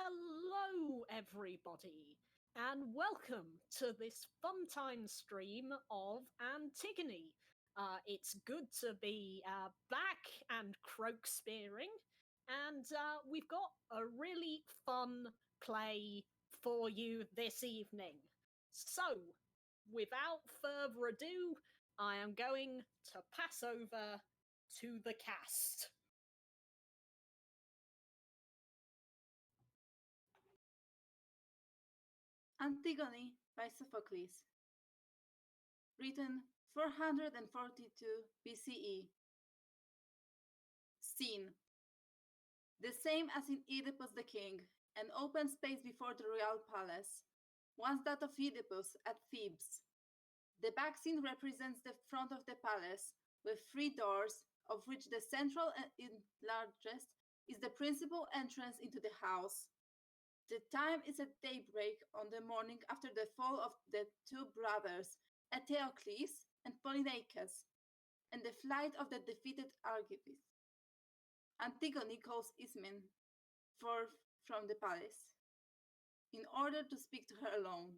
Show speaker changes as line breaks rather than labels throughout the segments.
Hello, everybody, and welcome to this fun time stream of Antigone. It's good to be back and Croakspearing, and we've got a really fun play for you this evening. So, without further ado, I am going to pass over to the cast.
Antigone by Sophocles. Written 442 BCE. Scene: the same as in Oedipus the king, an open space before the royal palace, once that of Oedipus at Thebes. The back scene represents the front of the palace, with 3 doors, of which the central and largest is the principal entrance into the house. The time is at daybreak on the morning after the fall of the 2 brothers, Eteocles and Polynices, and the flight of the defeated Argives. Antigone calls Ismene forth from the palace, in order to speak to her alone.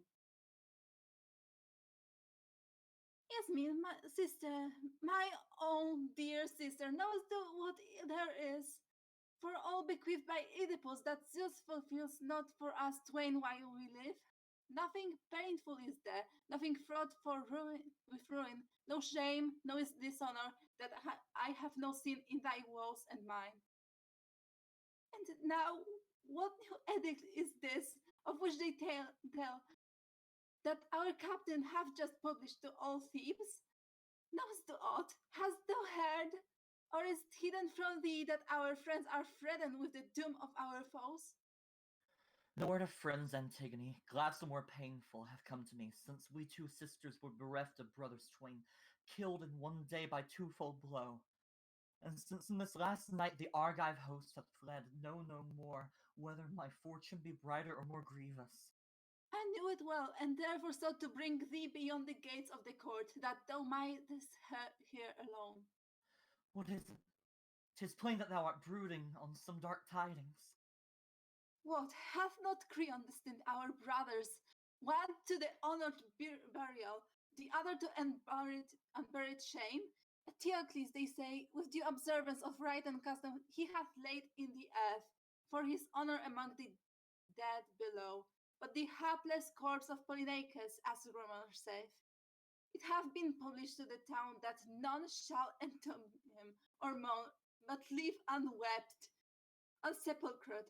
Ismene, my sister, my own dear sister, knows what there is. For all bequeathed by Oedipus that Zeus fulfills not for us twain while we live. Nothing painful is there, nothing fraught with ruin, no shame, no dishonor, that I have no sin in thy woes and mine. And now, what new edict is this, of which they tell that our captain hath just published to all Thebes? Knowest thou aught? Hast thou heard? Or is it hidden from thee that our friends are threatened with the doom of our foes?
No word of friends, Antigone, gladsome or painful, have come to me, since we 2 sisters were bereft of brothers twain, killed in one day by twofold blow. And since in this last night the Argive host hath fled, know no more whether my fortune be brighter or more grievous.
I knew it well, and therefore sought to bring thee beyond the gates of the court, that thou mightest hear alone.
What is it? 'Tis plain that thou art brooding on some dark tidings.
What, hath not Creon destined our brothers, one to the honored burial, the other to unburied shame? Eteocles, they say, with due observance of rite and custom, he hath laid in the earth, for his honor among the dead below. But the hapless corpse of Polynices, as rumors say, it hath been published to the town that none shall entomb him or mourn, but leave unwept, unsepulchred,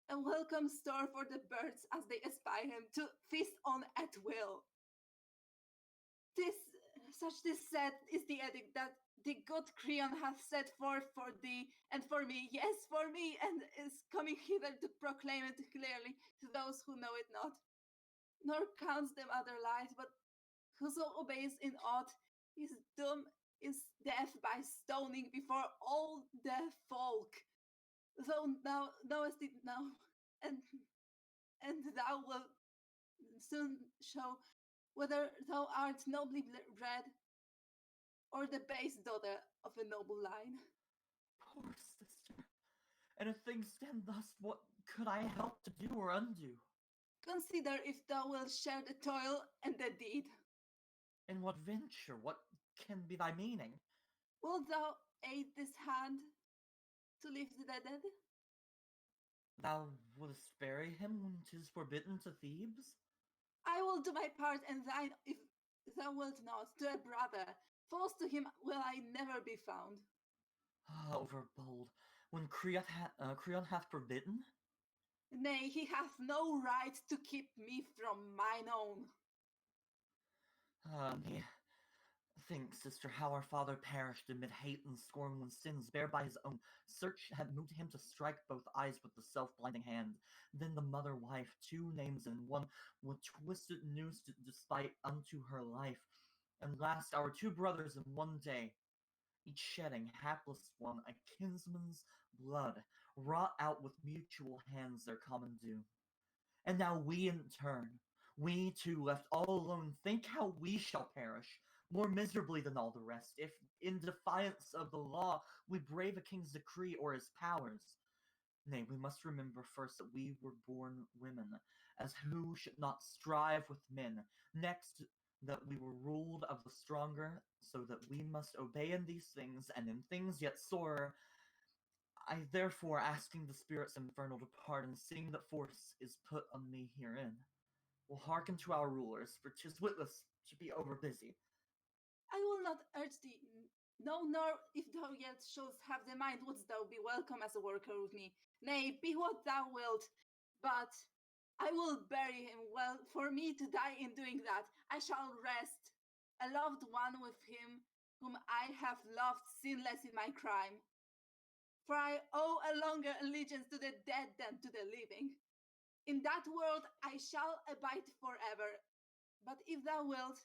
a welcome store for the birds as they espy him to feast on at will. This said is the edict that the good Creon hath set forth for thee and for me, yes, for me, and is coming hither to proclaim it clearly to those who know it not, nor counts them other light, but whoso obeys in aught, his doom is death by stoning before all the folk. Though thou knowest it now, and thou wilt soon show whether thou art nobly bred, or the base daughter of a noble line.
Poor sister. And if things stand thus, what could I help to do or undo?
Consider if thou wilt share the toil and the deed.
In what venture? What can be thy meaning?
Wilt thou aid this hand to lift the dead?
Thou wouldst bury him when 'tis forbidden to Thebes?
I will do my part, and thine, if thou wilt not, to a brother. False to him will I never be found.
Overbold, when Creon hath forbidden?
Nay, he hath no right to keep me from mine own.
Think, sister, how our father perished amid hate and scorn when sins bare by his own search had moved him to strike both eyes with the self-blinding hand. Then the mother-wife, 2 names in one, with twisted noose despite unto her life. And last, our 2 brothers in one day, each shedding, hapless one, a kinsman's blood, wrought out with mutual hands their common doom. And now we in turn, we 2 left all alone, think how we shall perish, more miserably than all the rest, if in defiance of the law we brave a king's decree or his powers. Nay, we must remember first that we were born women, as who should not strive with men. Next, that we were ruled of the stronger, so that we must obey in these things, and in things yet sorer. I therefore, asking the spirits infernal to pardon, seeing that force is put on me herein, will hearken to our rulers, for 'tis witless to be over busy.
I will not urge thee. No, nor if thou yet shouldst have the mind, wouldst thou be welcome as a worker with me. Nay, be what thou wilt, but I will bury him well. For me to die in doing that, I shall rest, a loved one with him whom I have loved sinless in my crime. For I owe a longer allegiance to the dead than to the living. In that world I shall abide forever. But if thou wilt,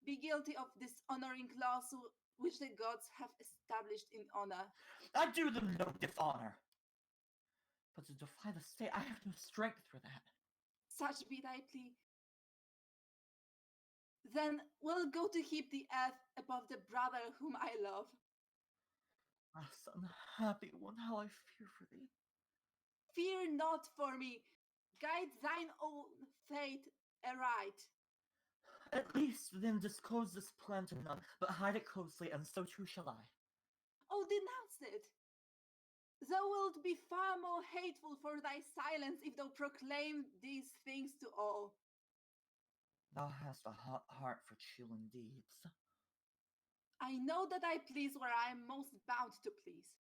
be guilty of dishonoring laws which the gods have established in honor.
I do them no dishonor. But to defy the state, I have no strength for that.
Such be thy plea. Then we'll go to heap the earth above the brother whom I love.
Ah, unhappy one, how I fear for thee.
Fear not for me. Guide thine own fate aright.
At least then disclose this plan to none, but hide it closely, and so too shall I.
Oh, denounce it. Thou wilt be far more hateful for thy silence if thou proclaim these things to all.
Thou hast a hot heart for chilling deeds.
I know that I please where I am most bound to please.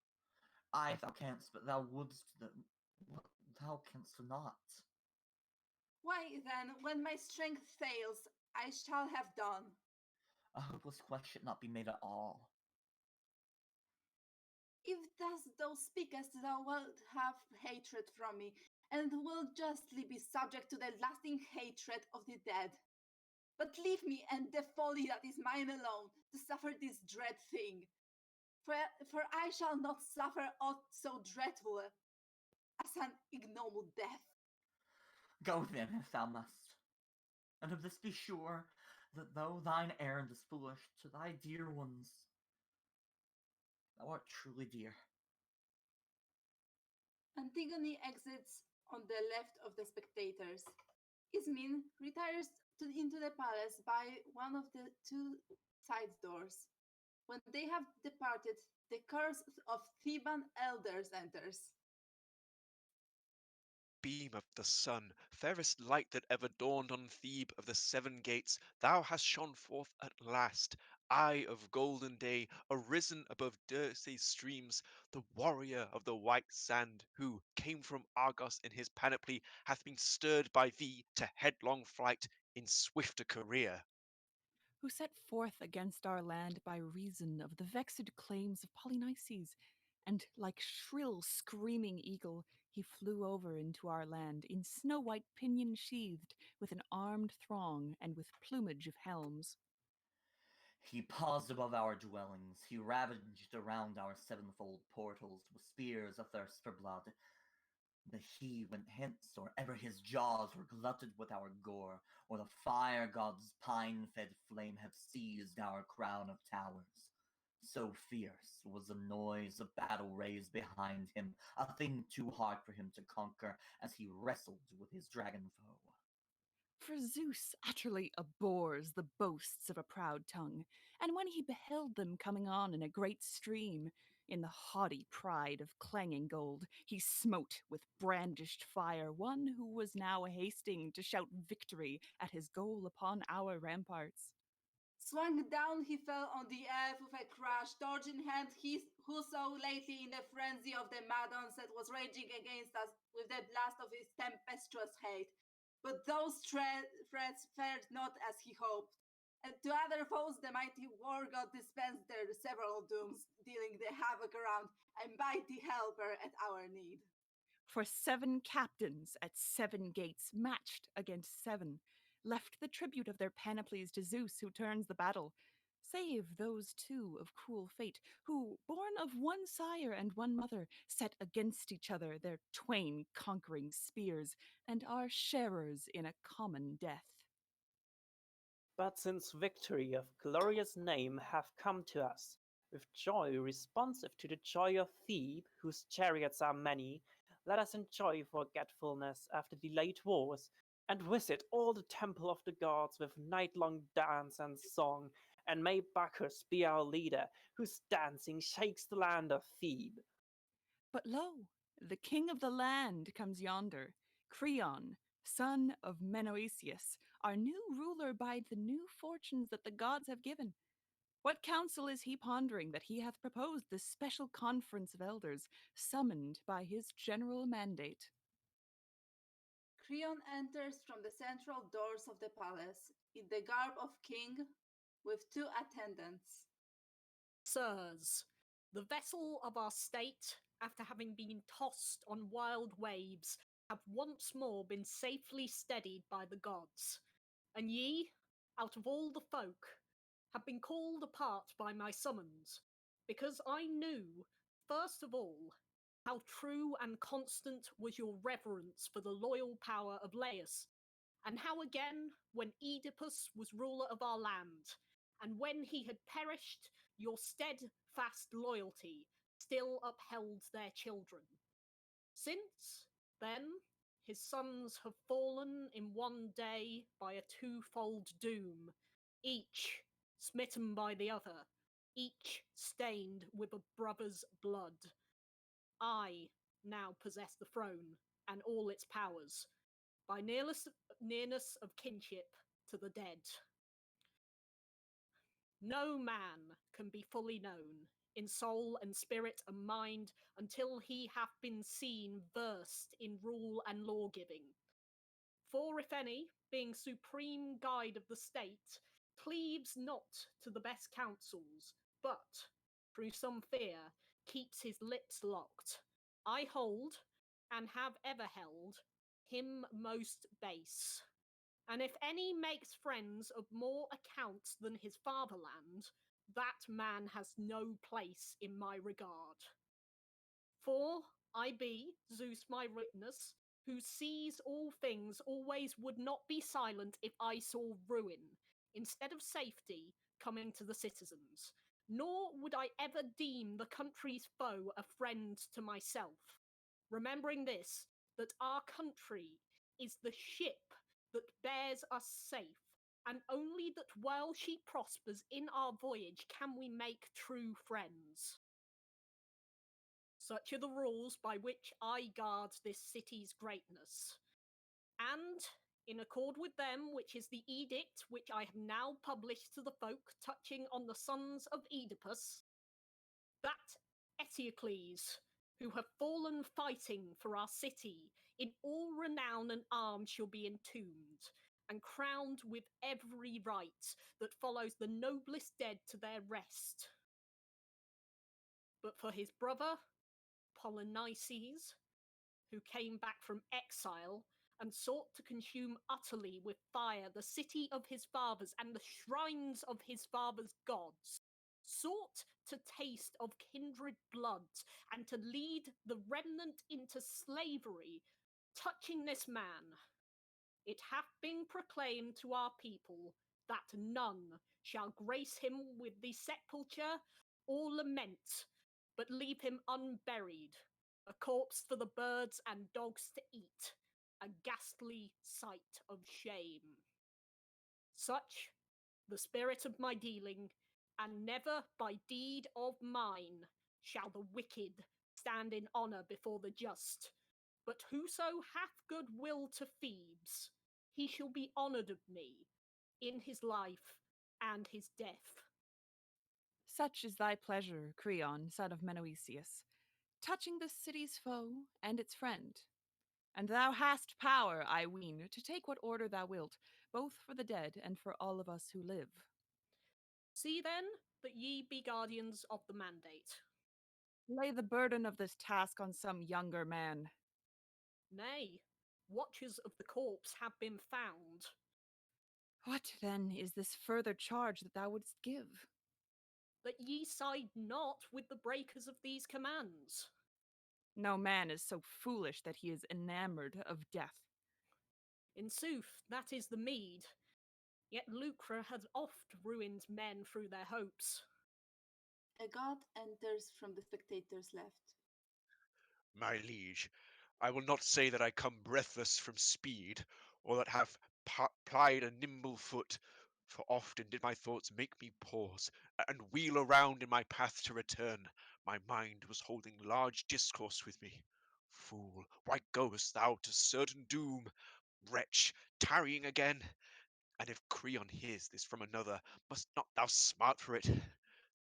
Aye, thou canst, but thou wouldst that thou canst not.
Why then, when my strength fails, I shall have done.
A hopeless quest should not be made at all.
If thus thou speakest, thou wilt have hatred from me, and will justly be subject to the lasting hatred of the dead. But leave me and the folly that is mine alone to suffer this dread thing. For I shall not suffer aught so dreadful as an ignoble death.
Go then, if thou must. And of this be sure, that though thine errand is foolish, to thy dear ones, thou art truly dear.
Antigone exits on the left of the spectators. Ismene retires into the palace by one of the two side doors. When they have departed, the chorus of Theban elders enters.
Beam of the sun, fairest light that ever dawned on Thebe of the 7 gates, thou hast shone forth at last. Eye of golden day, arisen above Dirce's streams, the warrior of the white sand, who came from Argos in his panoply, hath been stirred by thee to headlong flight in swifter career.
Who set forth against our land by reason of the vexed claims of Polynices, and like shrill screaming eagle, he flew over into our land in snow-white pinion sheathed, with an armed throng and with plumage of helms.
He paused above our dwellings, he ravaged around our sevenfold portals with spears athirst for blood. The he went hence, or ever his jaws were glutted with our gore, or the fire god's pine-fed flame have seized our crown of towers. So fierce was the noise of battle raised behind him, a thing too hard for him to conquer, as he wrestled with his dragon foe.
For Zeus utterly abhors the boasts of a proud tongue, and when he beheld them coming on in a great stream, in the haughty pride of clanging gold, he smote with brandished fire one who was now hasting to shout victory at his goal upon our ramparts.
Swung down, he fell on the earth with a crash, torch in hand, who so lately in the frenzy of the mad onset was raging against us with the blast of his tempestuous hate. But those threats fared not as he hoped. And to other foes the mighty war god dispensed their several dooms, dealing the havoc around, a mighty helper at our need.
For 7 captains at 7 gates matched against 7, left the tribute of their panoplies to Zeus who turns the battle, save those 2 of cruel fate, who, born of one sire and one mother, set against each other their twain conquering spears, and are sharers in a common death.
But since victory of glorious name have come to us, with joy responsive to the joy of Thebe, whose chariots are many, let us enjoy forgetfulness after the late wars, and visit all the temple of the gods with night-long dance and song, and may Bacchus be our leader, whose dancing shakes the land of Thebe.
But lo, the king of the land comes yonder, Creon, son of Menoetius, our new ruler by the new fortunes that the gods have given. What counsel is he pondering that he hath proposed this special conference of elders, summoned by his general mandate?
Creon enters from the central doors of the palace in the garb of king with two attendants.
Sirs, the vessel of our state, after having been tossed on wild waves, have once more been safely steadied by the gods. And ye, out of all the folk, have been called apart by my summons, because I knew, first of all, how true and constant was your reverence for the loyal power of Laius, and how again, when Oedipus was ruler of our land, and when he had perished, your steadfast loyalty still upheld their children. Since, then, his sons have fallen in one day by a twofold doom, each smitten by the other, each stained with a brother's blood. I now possess the throne and all its powers, by nearness of kinship to the dead. No man can be fully known in soul and spirit and mind until he hath been seen versed in rule and law-giving. For if any, being supreme guide of the state, cleaves not to the best counsels, but, through some fear, keeps his lips locked, I hold, and have ever held, him most base. And if any makes friends of more account than his fatherland, that man has no place in my regard. For I be, Zeus my witness, who sees all things, always would not be silent if I saw ruin, instead of safety, coming to the citizens. Nor would I ever deem the country's foe a friend to myself. Remembering this, that our country is the ship that bears us safe, and only that while she prospers in our voyage can we make true friends. Such are the rules by which I guard this city's greatness. And, in accord with them, which is the edict which I have now published to the folk touching on the sons of Oedipus, that Eteocles, who have fallen fighting for our city, in all renown and arms shall be entombed, and crowned with every right that follows the noblest dead to their rest. But for his brother, Polynices, who came back from exile and sought to consume utterly with fire the city of his fathers and the shrines of his fathers' gods, sought to taste of kindred blood and to lead the remnant into slavery, touching this man, it hath been proclaimed to our people that none shall grace him with the sepulture or lament, but leave him unburied, a corpse for the birds and dogs to eat, a ghastly sight of shame. Such the spirit of my dealing, and never by deed of mine shall the wicked stand in honour before the just. But whoso hath good will to Thebes, he shall be honoured of me in his life and his death.
Such is thy pleasure, Creon, son of Menoetius, touching the city's foe and its friend. And thou hast power, I ween, to take what order thou wilt, both for the dead and for all of us who live.
See then that ye be guardians of the mandate.
Lay the burden of this task on some younger man.
Nay, watchers of the corpse have been found.
What, then, is this further charge that thou wouldst give?
That ye side not with the breakers of these commands.
No man is so foolish that he is enamored of death.
In sooth, that is the meed. Yet lucre has oft ruined men through their hopes.
A god enters from the spectators' left.
My liege, I will not say that I come breathless from speed, or that have plied a nimble foot, for often did my thoughts make me pause, and wheel around in my path to return. My mind was holding large discourse with me. Fool, why goest thou to certain doom? Wretch, tarrying again? And if Creon hears this from another, must not thou smart for it?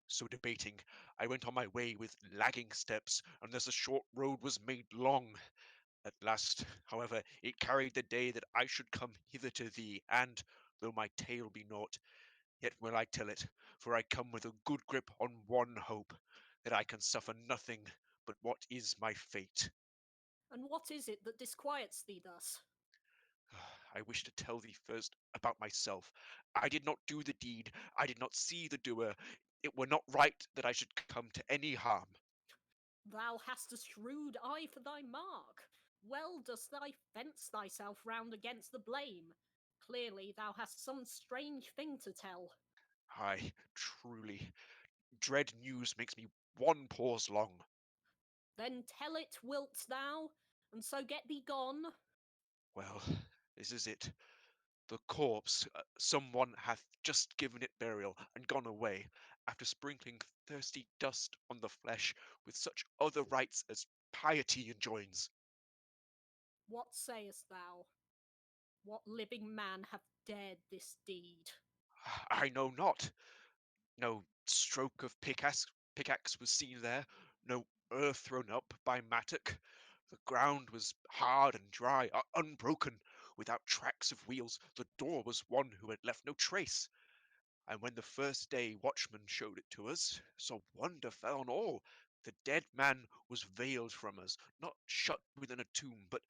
So debating, I went on my way with lagging steps, and thus a short road was made long. At last, however, it carried the day that I should come hither to thee, and, though my tale be naught, yet will I tell it, for I come with a good grip on one hope, that I can suffer nothing but what is my fate.
And what is it that disquiets thee thus?
I wish to tell thee first about myself. I did not do the deed, I did not see the doer. It were not right that I should come to any harm.
Thou hast a shrewd eye for thy mark. Well dost thou fence thyself round against the blame. Clearly thou hast some strange thing to tell.
Ay, truly, dread news makes me one pause long.
Then tell it, wilt thou, and so get thee gone?
Well, this is it. The corpse, someone hath just given it burial and gone away, after sprinkling thirsty dust on the flesh with such other rites as piety enjoins.
What sayest thou? What living man hath dared this deed?
I know not. No stroke of pickaxe was seen there, no earth thrown up by mattock. The ground was hard and dry, unbroken, without tracks of wheels. The door was one who had left no trace. And when the first day watchman showed it to us, so wonder fell on all. The dead man was veiled from us, not shut within a tomb, but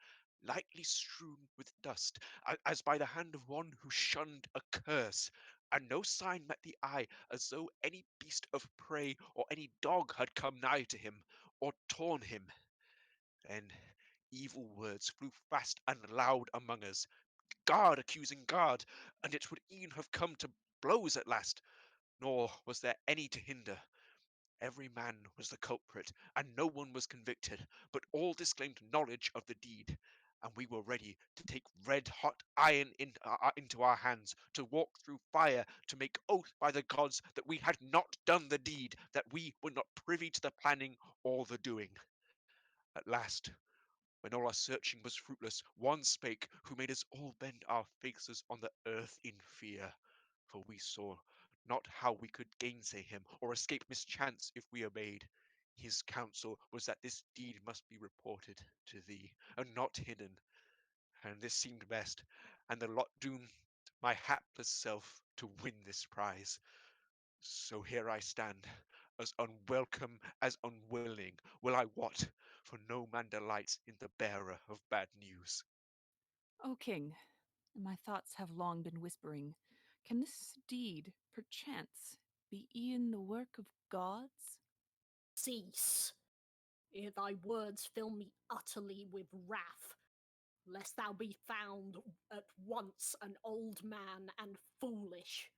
lightly strewn with dust, as by the hand of one who shunned a curse. And no sign met the eye, as though any beast of prey or any dog had come nigh to him, or torn him. Then evil words flew fast and loud among us, guard accusing guard, and it would e'en have come to blows at last, nor was there any to hinder. Every man was the culprit, and no one was convicted, but all disclaimed knowledge of the deed, and we were ready to take red-hot iron into our hands, to walk through fire, to make oath by the gods that we had not done the deed, that we were not privy to the planning or the doing. At last, when all our searching was fruitless, one spake, who made us all bend our faces on the earth in fear. For we saw not how we could gainsay him, or escape mischance if we obeyed. His counsel was that this deed must be reported to thee, and not hidden. And this seemed best, and the lot doomed my hapless self to win this prize. So here I stand, as unwelcome as unwilling, will I wot, for no man delights in the bearer of bad news.
O king, my thoughts have long been whispering, can this deed, perchance, be e'en the work of gods?
Cease, ere thy words fill me utterly with wrath, lest thou be found at once an old man and foolish.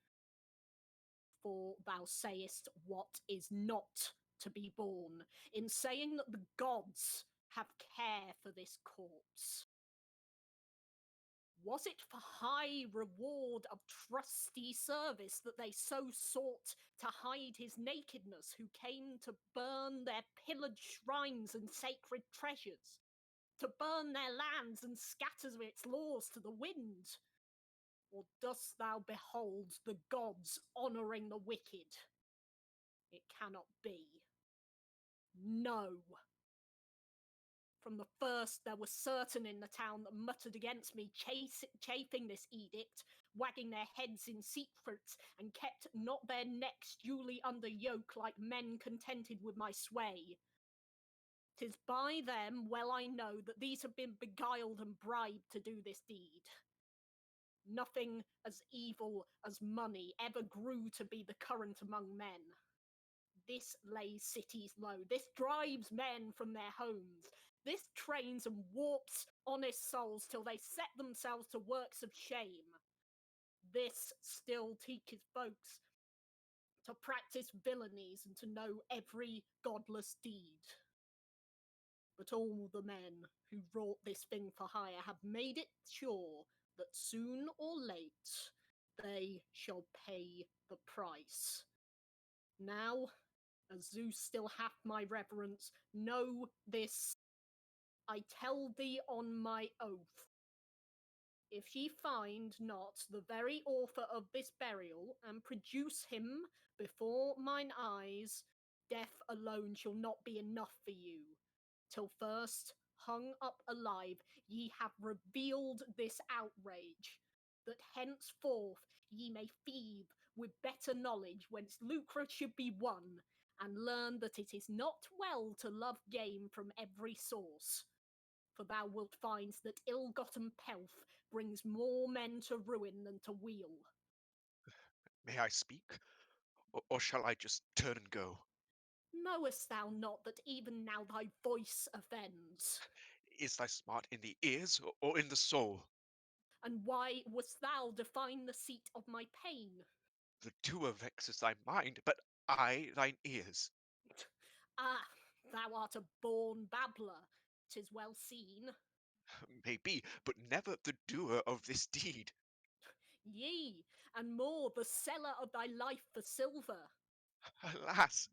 For thou sayest what is not to be borne, in saying that the gods have care for this corpse. Was it for high reward of trusty service that they so sought to hide his nakedness, who came to burn their pillared shrines and sacred treasures, to burn their lands and scatter its laws to the wind? Or dost thou behold the gods honouring the wicked? It cannot be. No. From the first there were certain in the town that muttered against me, chafing this edict, wagging their heads in secret, and kept not their necks duly under yoke like men contented with my sway. 'Tis by them well I know that these have been beguiled and bribed to do this deed. Nothing as evil as money ever grew to be the current among men. This lays cities low, this drives men from their homes, this trains and warps honest souls till they set themselves to works of shame. This still teaches folks to practice villainies and to know every godless deed. But all the men who wrought this thing for hire have made it sure that soon or late they shall pay the price. Now, as Zeus still hath my reverence, know this. I tell thee on my oath. If ye find not the very author of this burial, and produce him before mine eyes, death alone shall not be enough for you, till first, hung up alive, ye have revealed this outrage, that henceforth ye may thieve with better knowledge whence lucre should be won, and learn that it is not well to love gain from every source. For thou wilt find that ill-gotten pelf brings more men to ruin than to weal.
May I speak? Or shall I just turn and go?
Knowest thou not that even now thy voice offends?
Is thy smart in the ears or in the soul?
And why wouldst thou define the seat of my pain?
The doer vexes thy mind, but I thine ears.
Ah, thou art a born babbler, 'tis well seen.
Maybe, but never the doer of this deed.
Yea, and more the seller of thy life for silver.
Alas,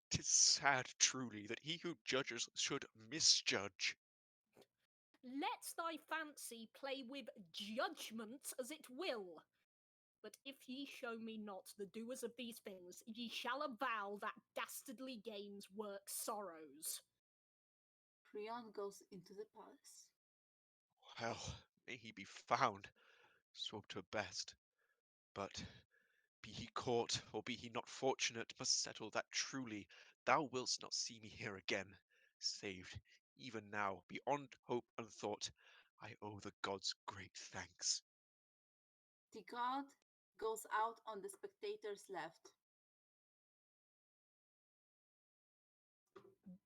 'tis sad truly that he who judges should misjudge.
Let thy fancy play with judgment as it will. But if ye show me not the doers of these things, ye shall avow that dastardly gains work sorrows.
Creon goes into the palace.
Well, may he be found, so 'twere best. But be he caught, or be he not fortunate, must settle that truly thou willst not see me here again, saved, even now, beyond hope and thought. I owe the gods great thanks.
The god goes out on the spectators' left.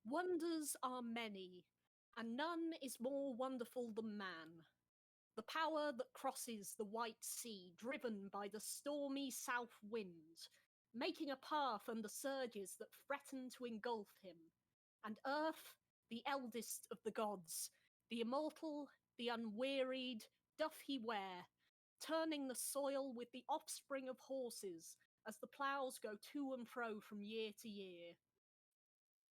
Wonders are many, and none is more wonderful than man. The power that crosses the white sea, driven by the stormy south wind, making a path under surges that threaten to engulf him. And earth, the eldest of the gods, the immortal, the unwearied, doth he wear, turning the soil with the offspring of horses, as the ploughs go to and fro from year to year.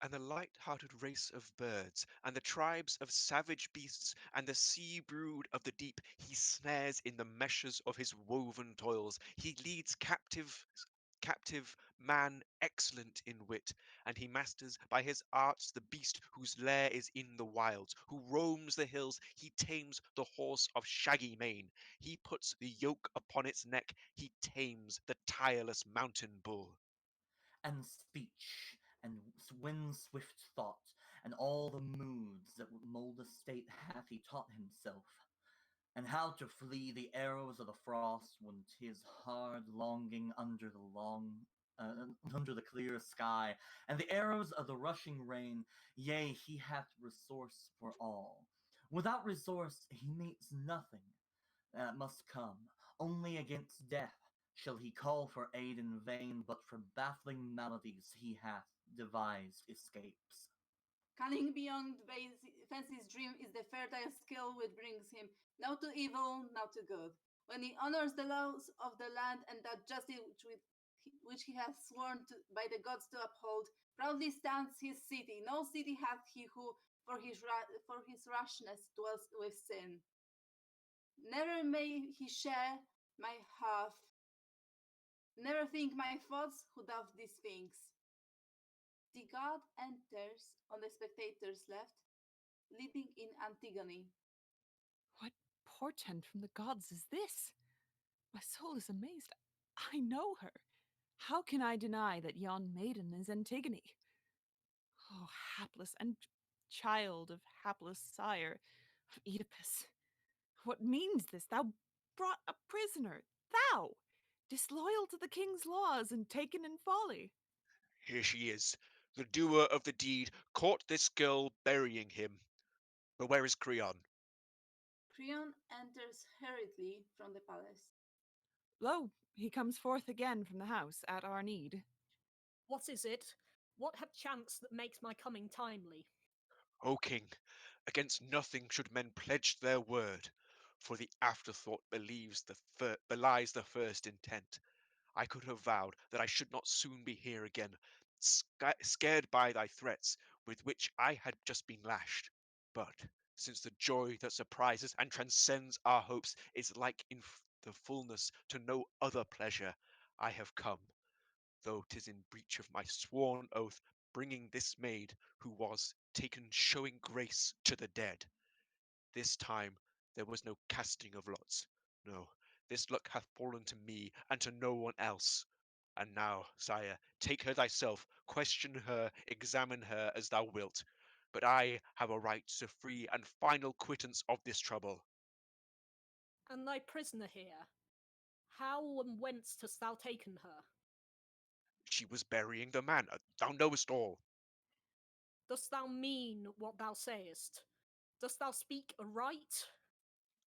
And the light-hearted race of birds, and the tribes of savage beasts, and the sea brood of the deep, he snares in the meshes of his woven toils. He leads captive man excellent in wit, and he masters by his arts the beast whose lair is in the wilds, who roams the hills. He tames the horse of shaggy mane, he puts the yoke upon its neck, he tames the tireless mountain bull.
And speech, and wind-swift thought, and all the moods that would mold a state hath he taught himself, and how to flee the arrows of the frost when 'tis hard longing under the clear sky, and the arrows of the rushing rain. Yea, he hath resource for all. Without resource he meets nothing that must come. Only against death shall he call for aid in vain, but for baffling maladies he hath devised escapes.
Cunning beyond fancy's dream is the fertile skill which brings him now to evil, now to good. When he honors the laws of the land and that justice which he hath sworn by the gods to uphold, proudly stands his city. No city hath he who for his rashness dwells with sin. Never may he share my hearth. Never think my thoughts who doth these things. The god enters on the spectators' left, leading in Antigone.
What portent from the gods is this? My soul is amazed. I know her. How can I deny that yon maiden is Antigone? Oh, hapless and child of hapless sire of Oedipus. What means this? Thou brought a prisoner, thou, disloyal to the king's laws and taken in folly.
Here she is, the doer of the deed, caught this girl burying him. But where is Creon?
Creon enters hurriedly from the palace.
Lo, he comes forth again from the house at our need.
What is it? What hath chanced that makes my coming timely?
O king, against nothing should men pledge their word, for the afterthought belies the first intent. I could have vowed that I should not soon be here again, scared by thy threats, with which I had just been lashed. But since the joy that surprises and transcends our hopes is like in the fullness to no other pleasure, I have come, though 'tis in breach of my sworn oath, bringing this maid who was taken showing grace to the dead. This time there was no casting of lots. No, this luck hath fallen to me and to no one else. And now, sire, take her thyself, question her, examine her as thou wilt. But I have a right to free and final quittance of this trouble.
And thy prisoner here, how and whence hast thou taken her?
She was burying the man. Thou knowest all.
Dost thou mean what thou sayest? Dost thou speak aright?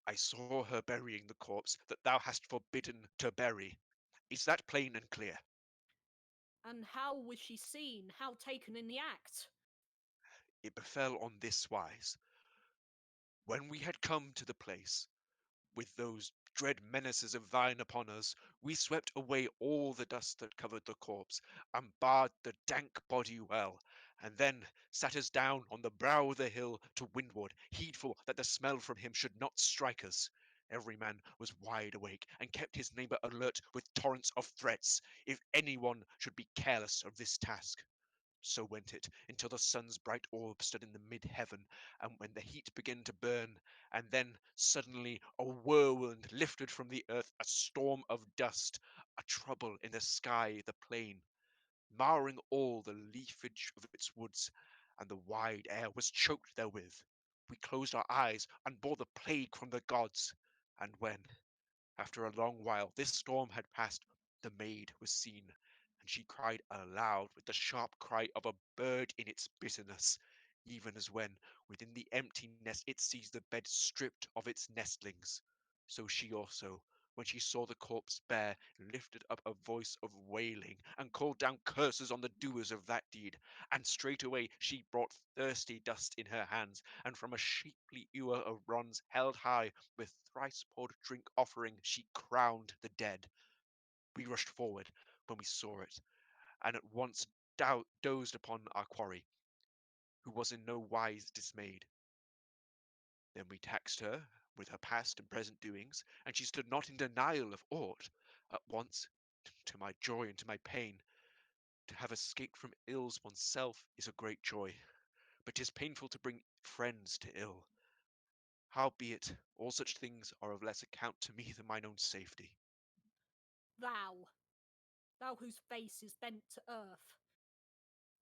I saw her burying the corpse that thou hast forbidden to bury. Is that plain and clear?
And how was she seen? How taken in the act?
It befell on this wise. When we had come to the place, with those dread menaces of thine upon us, we swept away all the dust that covered the corpse, and barred the dank body well, and then sat us down on the brow of the hill to windward, heedful that the smell from him should not strike us. Every man was wide awake, and kept his neighbour alert with torrents of threats, if any one should be careless of this task. So went it until the sun's bright orb stood in the mid-heaven, and when the heat began to burn, and then suddenly a whirlwind lifted from the earth a storm of dust, a trouble in the sky, the plain, marring all the leafage of its woods, and the wide air was choked therewith. We closed our eyes and bore the plague from the gods, and when, after a long while, this storm had passed, the maid was seen, and she cried aloud with the sharp cry of a bird in its bitterness, even as when, within the empty nest, it sees the bed stripped of its nestlings. So she also, when she saw the corpse bare, lifted up a voice of wailing, and called down curses on the doers of that deed. And straightway she brought thirsty dust in her hands, and from a shapely ewer of bronze held high, with thrice poured drink offering, she crowned the dead. We rushed forward when we saw it, and at once dozed upon our quarry, who was in no wise dismayed. Then we taxed her with her past and present doings, and she stood not in denial of aught. At once, to my joy and to my pain, to have escaped from ills oneself is a great joy, but 'tis painful to bring friends to ill. Howbeit, all such things are of less account to me than mine own safety.
Thou whose face is bent to earth,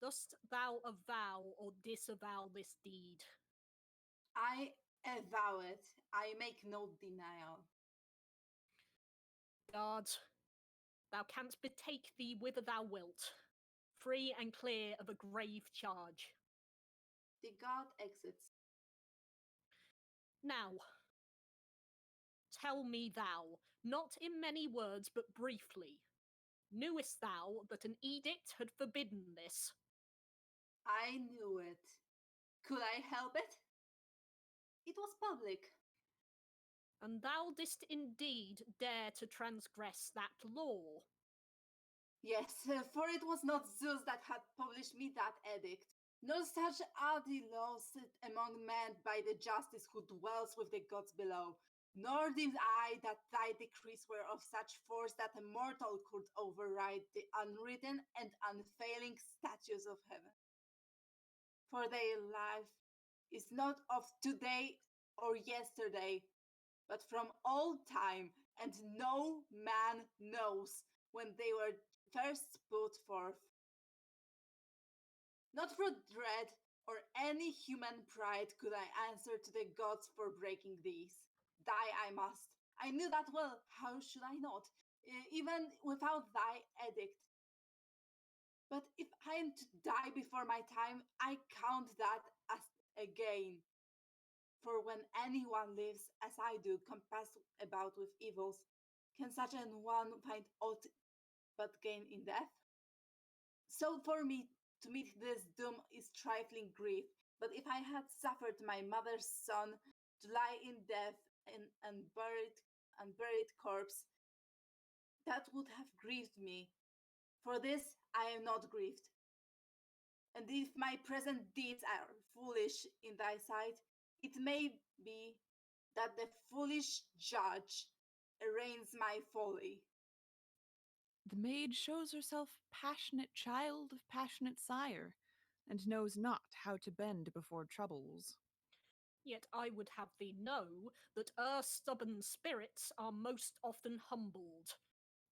dost thou avow or disavow this deed?
I avow it. I make no denial.
Guard, thou canst betake thee whither thou wilt, free and clear of a grave charge.
The god exits.
Now, tell me thou, not in many words but briefly, knewest thou that an edict had forbidden this?
I knew it. Could I help it? It was public.
And thou didst indeed dare to transgress that law?
Yes, for it was not Zeus that had published me that edict, nor such are the laws set among men by the justice who dwells with the gods below, nor deemed I that thy decrees were of such force that a mortal could override the unwritten and unfailing statutes of heaven. For their life is not of today or yesterday, but from all time, and no man knows when they were first put forth. Not through dread or any human pride could I answer to the gods for breaking these. Die I must. I knew that well. How should I not? Even without thy edict. But if I am to die before my time, I count that as a gain. For when anyone lives as I do, compassed about with evils, can such an one find aught but gain in death? So for me to meet this doom is trifling grief, But if I had suffered my mother's son to lie in death in unburied corpse, that would have grieved me. For this I am not grieved. And if my present deeds are foolish in thy sight, it may be that the foolish judge arraigns my folly.
The maid shows herself passionate child of passionate sire, and knows not how to bend before troubles.
Yet I would have thee know that stubborn spirits are most often humbled.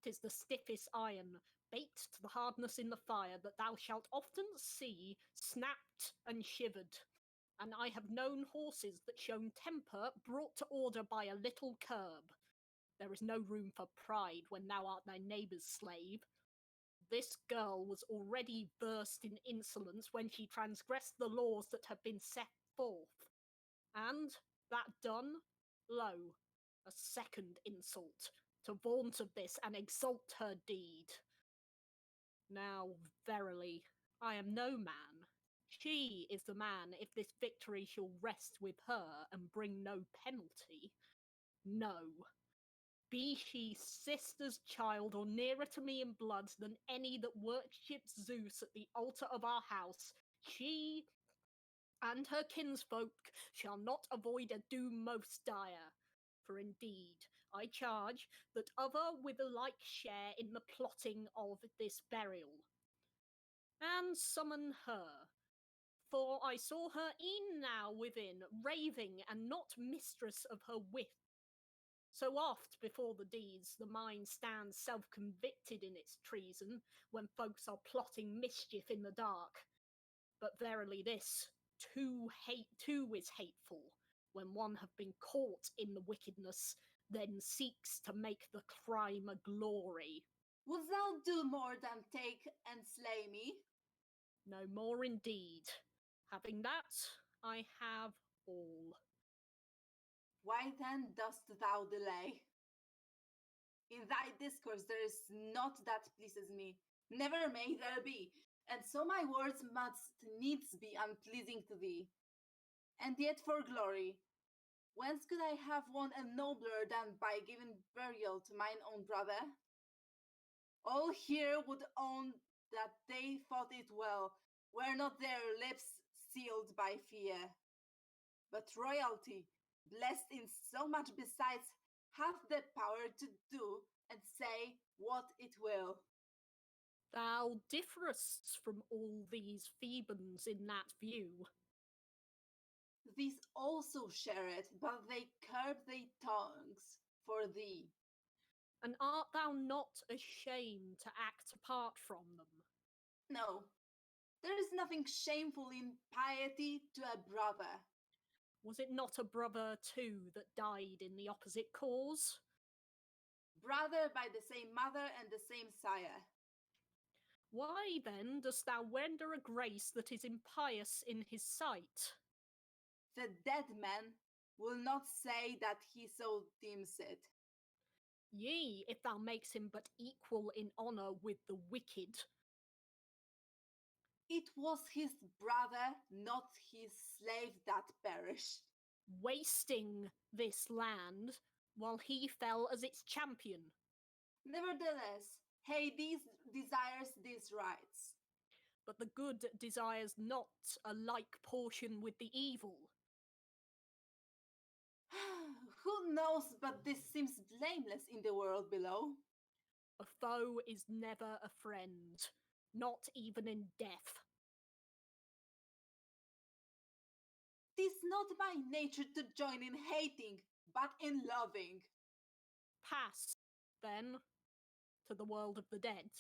'Tis the stiffest iron, baked to the hardness in the fire, that thou shalt often see snapped and shivered. And I have known horses that shown temper brought to order by a little curb. There is no room for pride when thou art thy neighbour's slave. This girl was already versed in insolence when she transgressed the laws that have been set forth. And, that done, lo, a second insult, to vaunt of this and exalt her deed. Now, verily, I am no man. She is the man if this victory shall rest with her and bring no penalty. No. Be she sister's child or nearer to me in blood than any that worships Zeus at the altar of our house, she and her kinsfolk shall not avoid a doom most dire. For indeed, I charge that other with a like share in the plotting of this burial. And summon her, for I saw her e'en now within, raving and not mistress of her wit. So oft before the deeds the mind stands self-convicted in its treason, when folks are plotting mischief in the dark. But verily this too is hateful, when one have been caught in the wickedness, then seeks to make the crime a glory.
Wouldst thou do more than take and slay me?
No more indeed. Having that, I have all.
Why then dost thou delay? In thy discourse there is naught that pleases me, never may there be, and so my words must needs be unpleasing to thee. And yet for glory, whence could I have won a nobler than by giving burial to mine own brother? All here would own that they thought it well, were not their lips sealed by fear. But royalty, blessed in so much besides, hath the power to do and say what it will.
Thou differest from all these Thebans in that view.
These also share it, but they curb their tongues for thee.
And art thou not ashamed to act apart from them?
No, there is nothing shameful in piety to a brother.
Was it not a brother too that died in the opposite cause?
Brother by the same mother and the same sire.
Why then dost thou render a grace that is impious in his sight?
The dead man will not say that he so deems it.
Yea, if thou makes him but equal in honour with the wicked.
It was his brother, not his slave, that perished.
Wasting this land, while he fell as its champion.
Nevertheless, Hades desires these rights.
But the good desires not a like portion with the evil.
Who knows, but this seems blameless in the world below.
A foe is never a friend, not even in death.
'Tis not my nature to join in hating, but in loving.
Pass, then, to the world of the dead.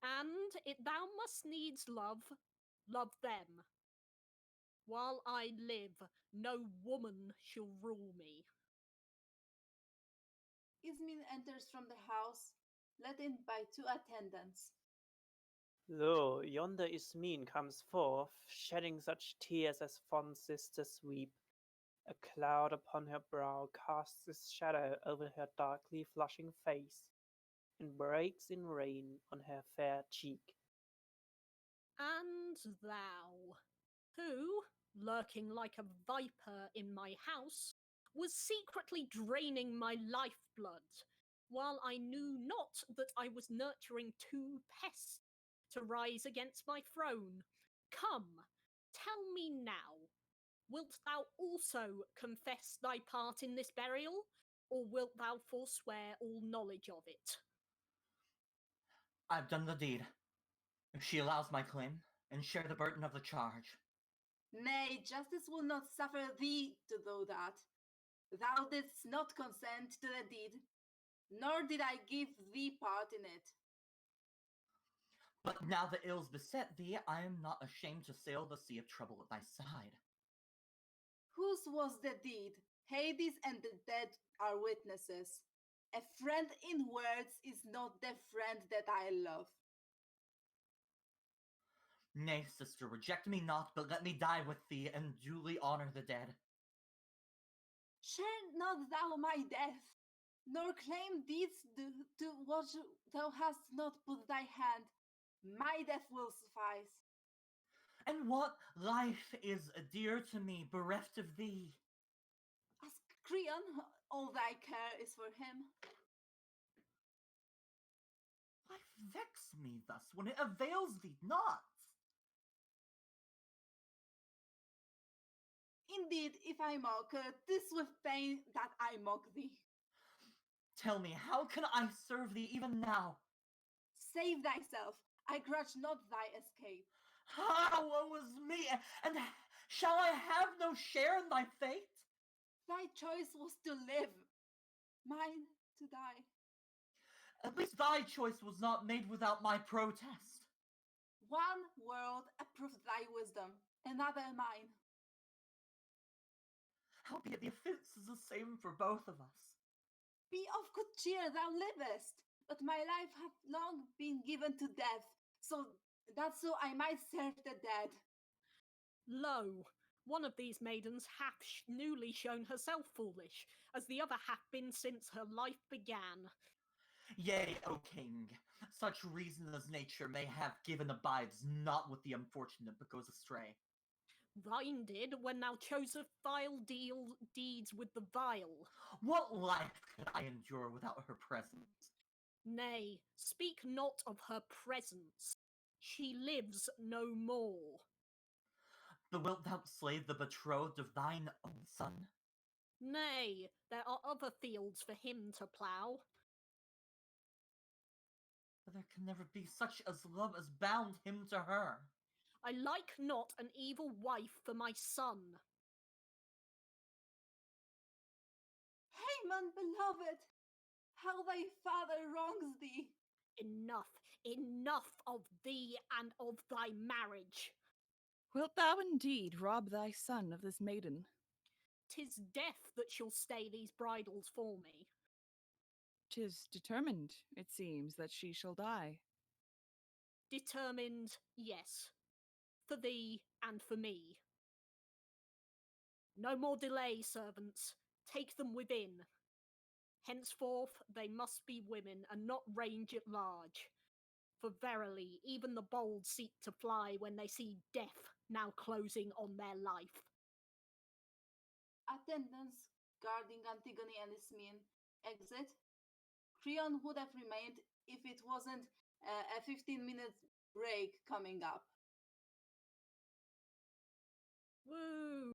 And if thou must needs love them. While I live, no woman shall rule me.
Ismin enters from the house, led in by 2 attendants.
Lo, yonder Ismene comes forth, shedding such tears as fond sisters weep. A cloud upon her brow casts its shadow over her darkly flushing face, and breaks in rain on her fair cheek.
And thou, who, lurking like a viper in my house, was secretly draining my lifeblood, while I knew not that I was nurturing two pests to rise against my throne. Come, tell me now, wilt thou also confess thy part in this burial, or wilt thou forswear all knowledge of it?
I've done the deed. If she allows my claim, and share the burden of the charge.
Nay, justice will not suffer thee to do that. Thou didst not consent to the deed, nor did I give thee part in it.
But now the ills beset thee, I am not ashamed to sail the sea of trouble at thy side.
Whose was the deed? Hades and the dead are witnesses. A friend in words is not the friend that I love.
Nay, sister, reject me not, but let me die with thee, and duly honor the dead.
Share not thou my death, nor claim deeds to what thou hast not put thy hand. My death will suffice.
And what life is dear to me, bereft of thee?
Ask Creon, all thy care is for him.
Why vex me thus, when it avails thee not?
Indeed, if I mock, 'tis with pain that I mock thee.
Tell me, how can I serve thee even now?
Save thyself, I grudge not thy escape.
Ah, woe is me, and shall I have no share in thy fate?
Thy choice was to live, mine to die.
At least thy choice was not made without my protest.
One world approved thy wisdom, another mine.
Howbeit the offence is the same for both of us.
Be of good cheer, thou livest, but my life hath long been given to death, so I might serve the dead.
Lo, one of these maidens hath newly shown herself foolish, as the other hath been since her life began.
Yea, O king, such reason as nature may have given abides not with the unfortunate but goes astray.
Thine did when thou chosest vile deeds with the vile.
What life could I endure without her presence?
Nay, speak not of her presence. She lives no more.
But wilt thou slay the betrothed of thine own son?
Nay, there are other fields for him to plough.
But there can never be such as love as bound him to her.
I like not an evil wife for my son.
Haman, beloved, how thy father wrongs thee.
Enough, enough of thee and of thy marriage.
Wilt thou indeed rob thy son of this maiden?
'Tis death that shall stay these bridals for me.
'Tis determined, it seems, that she shall die.
Determined, yes, for thee and for me. No more delay, servants. Take them within. Henceforth they must be women and not range at large. For verily, even the bold seek to fly when they see death now closing on their life.
Attendants guarding Antigone and Ismene exit. Creon would have remained if it wasn't a 15-minute break coming up.
Woo!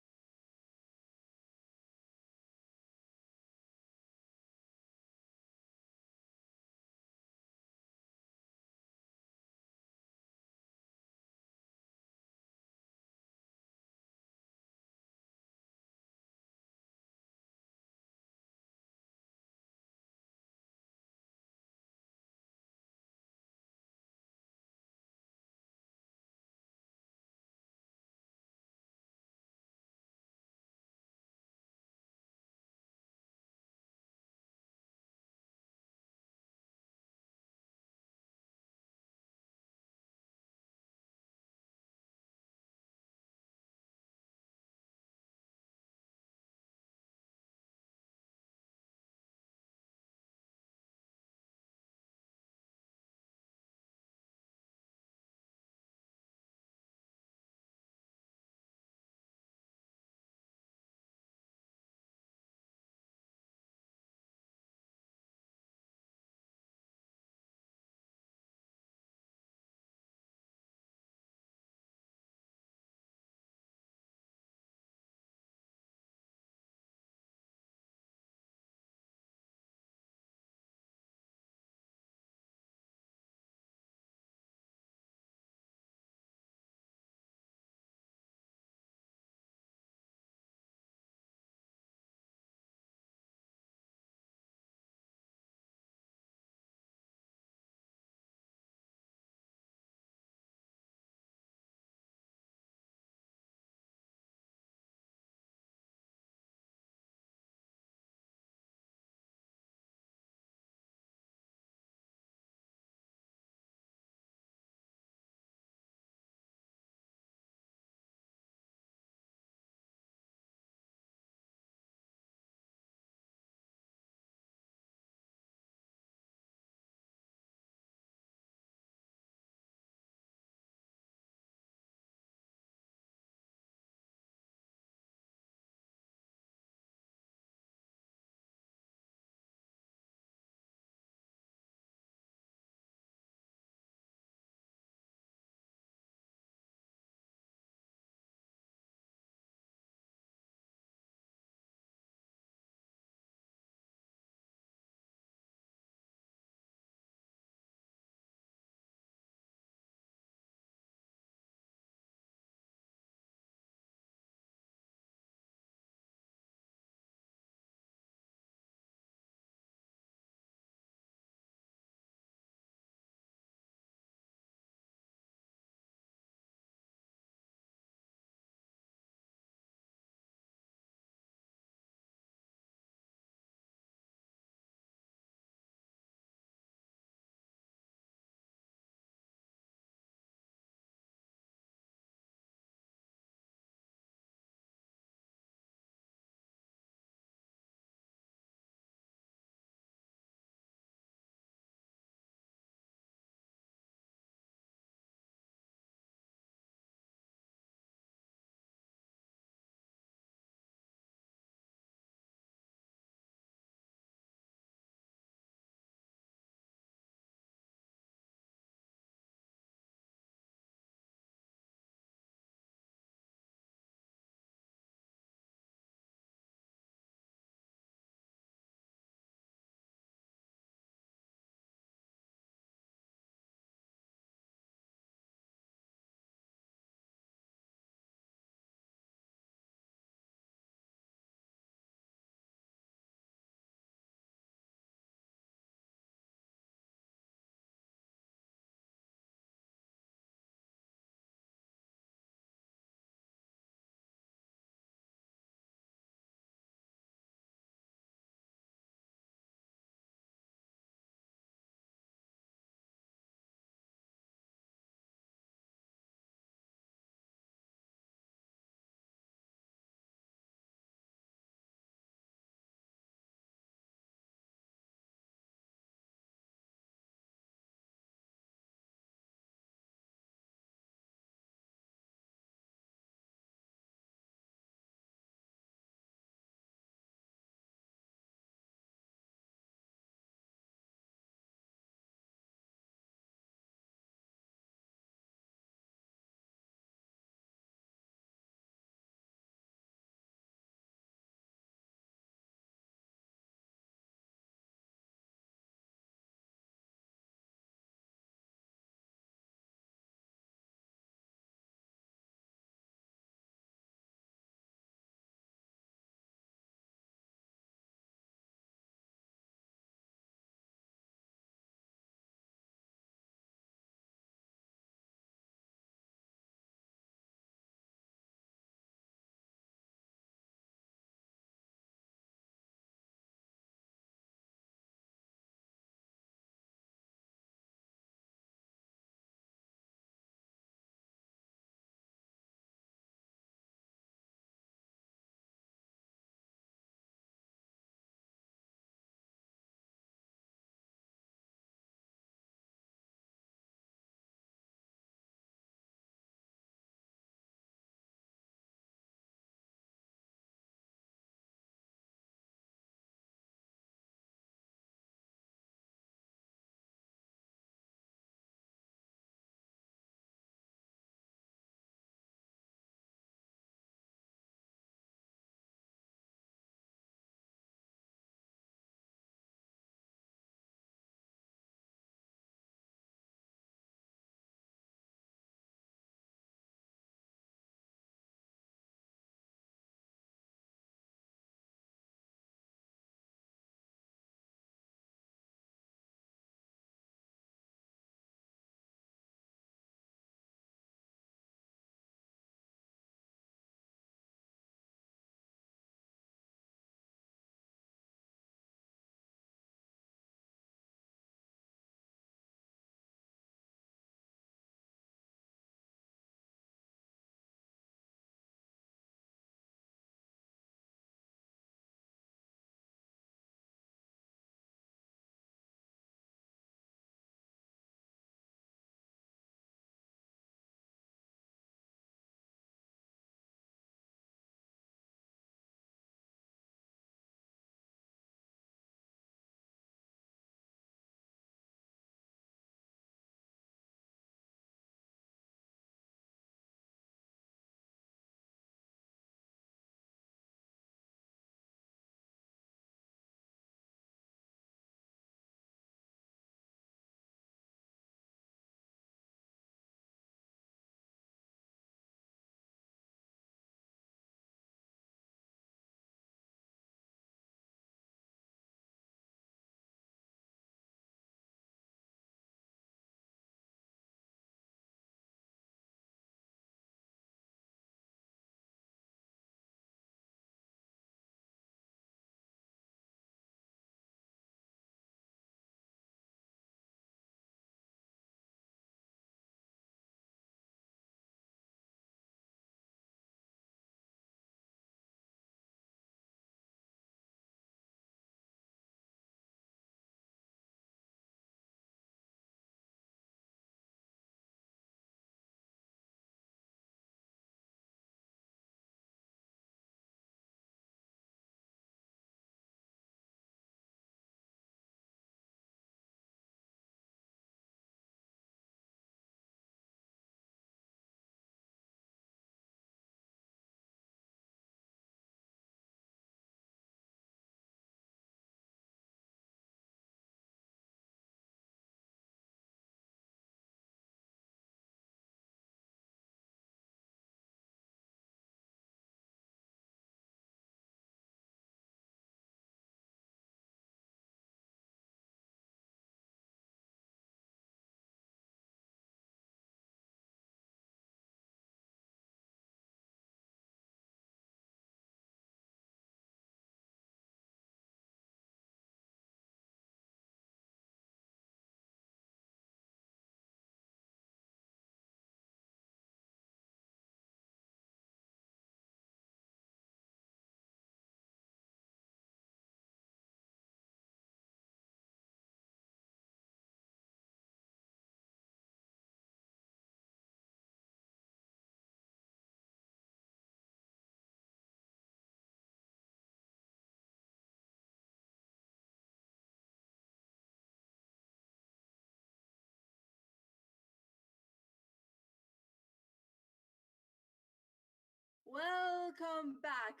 Welcome back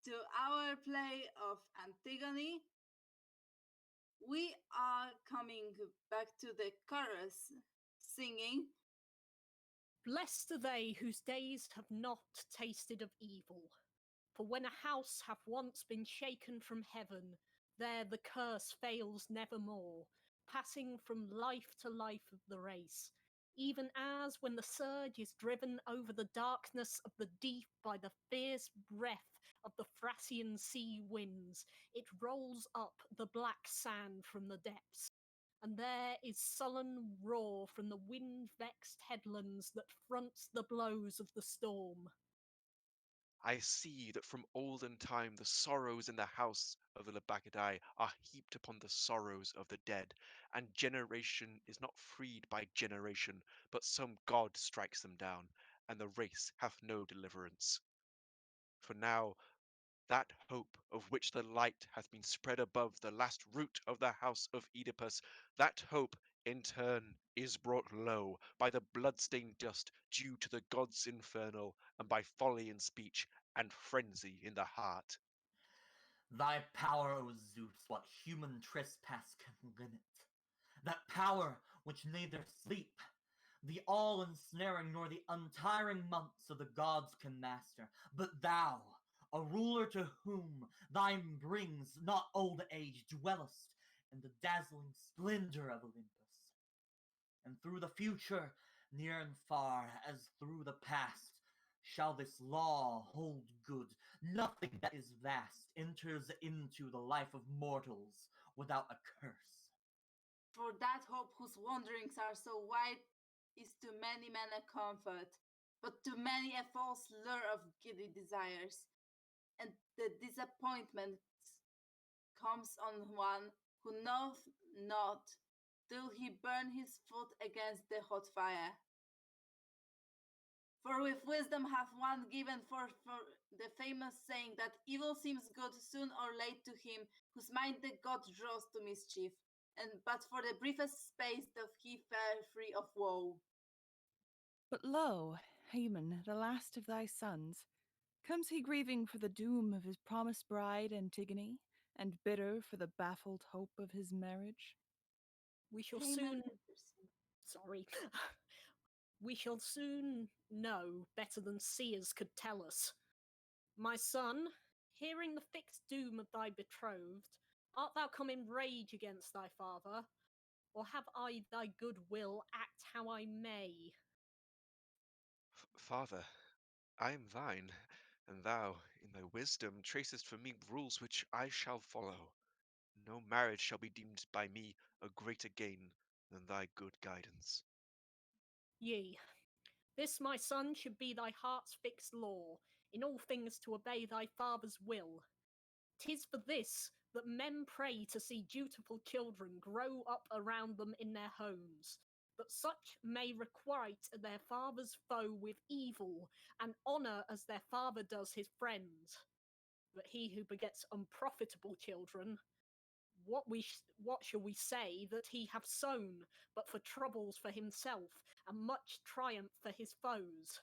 to our play of Antigone. We are coming back to the chorus singing.
Blessed are they whose days have not tasted of evil. For when a house hath once been shaken from heaven, there the curse fails nevermore, passing from life to life of the race. Even as when the surge is driven over the darkness of the deep by the fierce breath of the Thracian sea winds, it rolls up the black sand from the depths. And there is sullen roar from the wind-vexed headlands that fronts the blows of the storm.
I see that from olden time the sorrows in the house of the Labachidai are heaped upon the sorrows of the dead, and generation is not freed by generation, but some god strikes them down, and the race hath no deliverance. For now that hope of which the light hath been spread above the last root of the house of Oedipus, that hope in turn is brought low by the blood-stained dust due to the gods infernal, and by folly in speech and frenzy in the heart.
Thy power, O Zeus, what human trespass can limit? That power which neither sleep, the all-ensnaring, nor the untiring months of the gods can master, but thou, a ruler to whom thine brings not old age, dwellest in the dazzling splendor of Olympus. And through the future, near and far, as through the past, shall this law hold good. Nothing that is vast enters into the life of mortals without a curse.
For that hope whose wanderings are so wide is to many men a comfort, but to many a false lure of giddy desires. And the disappointment comes on one who knoweth not till he burn his foot against the hot fire. For with wisdom hath one given forth for the famous saying that evil seems good soon or late to him whose mind the god draws to mischief, and but for the briefest space doth he fare free of woe.
But lo, Haman, the last of thy sons, comes he grieving for the doom of his promised bride Antigone, and bitter for the baffled hope of his marriage?
We shall
Haman
Sorry. We shall soon know better than seers could tell us. My son, hearing the fixed doom of thy betrothed, art thou come in rage against thy father, or have I thy good will act how I may?
Father, I am thine, and thou, in thy wisdom, tracest for me rules which I shall follow. No marriage shall be deemed by me a greater gain than thy good guidance.
Yea, this my son should be thy heart's fixed law, in all things to obey thy father's will. 'Tis for this that men pray to see dutiful children grow up around them in their homes, that such may requite their father's foe with evil, and honour as their father does his friends. But he who begets unprofitable children, what shall we say that he hath sown, but for troubles for himself, and much triumph for his foes?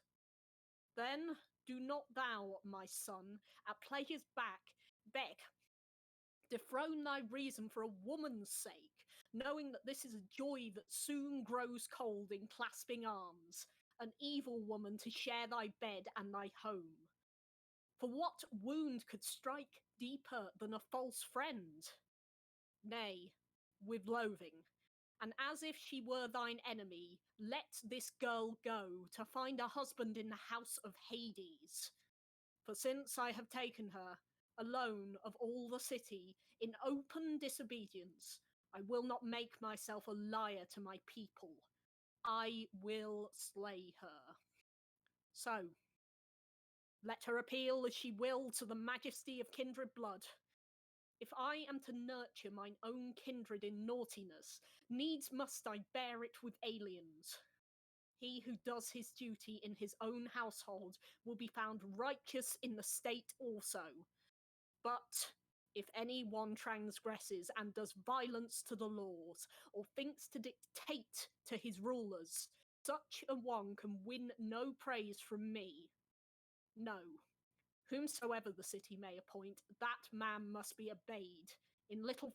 Then do not thou, my son, at pleasure's beck, dethrone thy reason for a woman's sake, knowing that this is a joy that soon grows cold in clasping arms, an evil woman to share thy bed and thy home. For what wound could strike deeper than a false friend? Nay, with loathing, and as if she were thine enemy, let this girl go to find a husband in the house of Hades. For since I have taken her, alone of all the city, in open disobedience, I will not make myself a liar to my people. I will slay her. So, let her appeal as she will to the majesty of kindred blood. If I am to nurture mine own kindred in naughtiness, needs must I bear it with aliens. He who does his duty in his own household will be found righteous in the state also. But if any one transgresses and does violence to the laws, or thinks to dictate to his rulers, such a one can win no praise from me. No. Whomsoever the city may appoint, that man must be obeyed, in little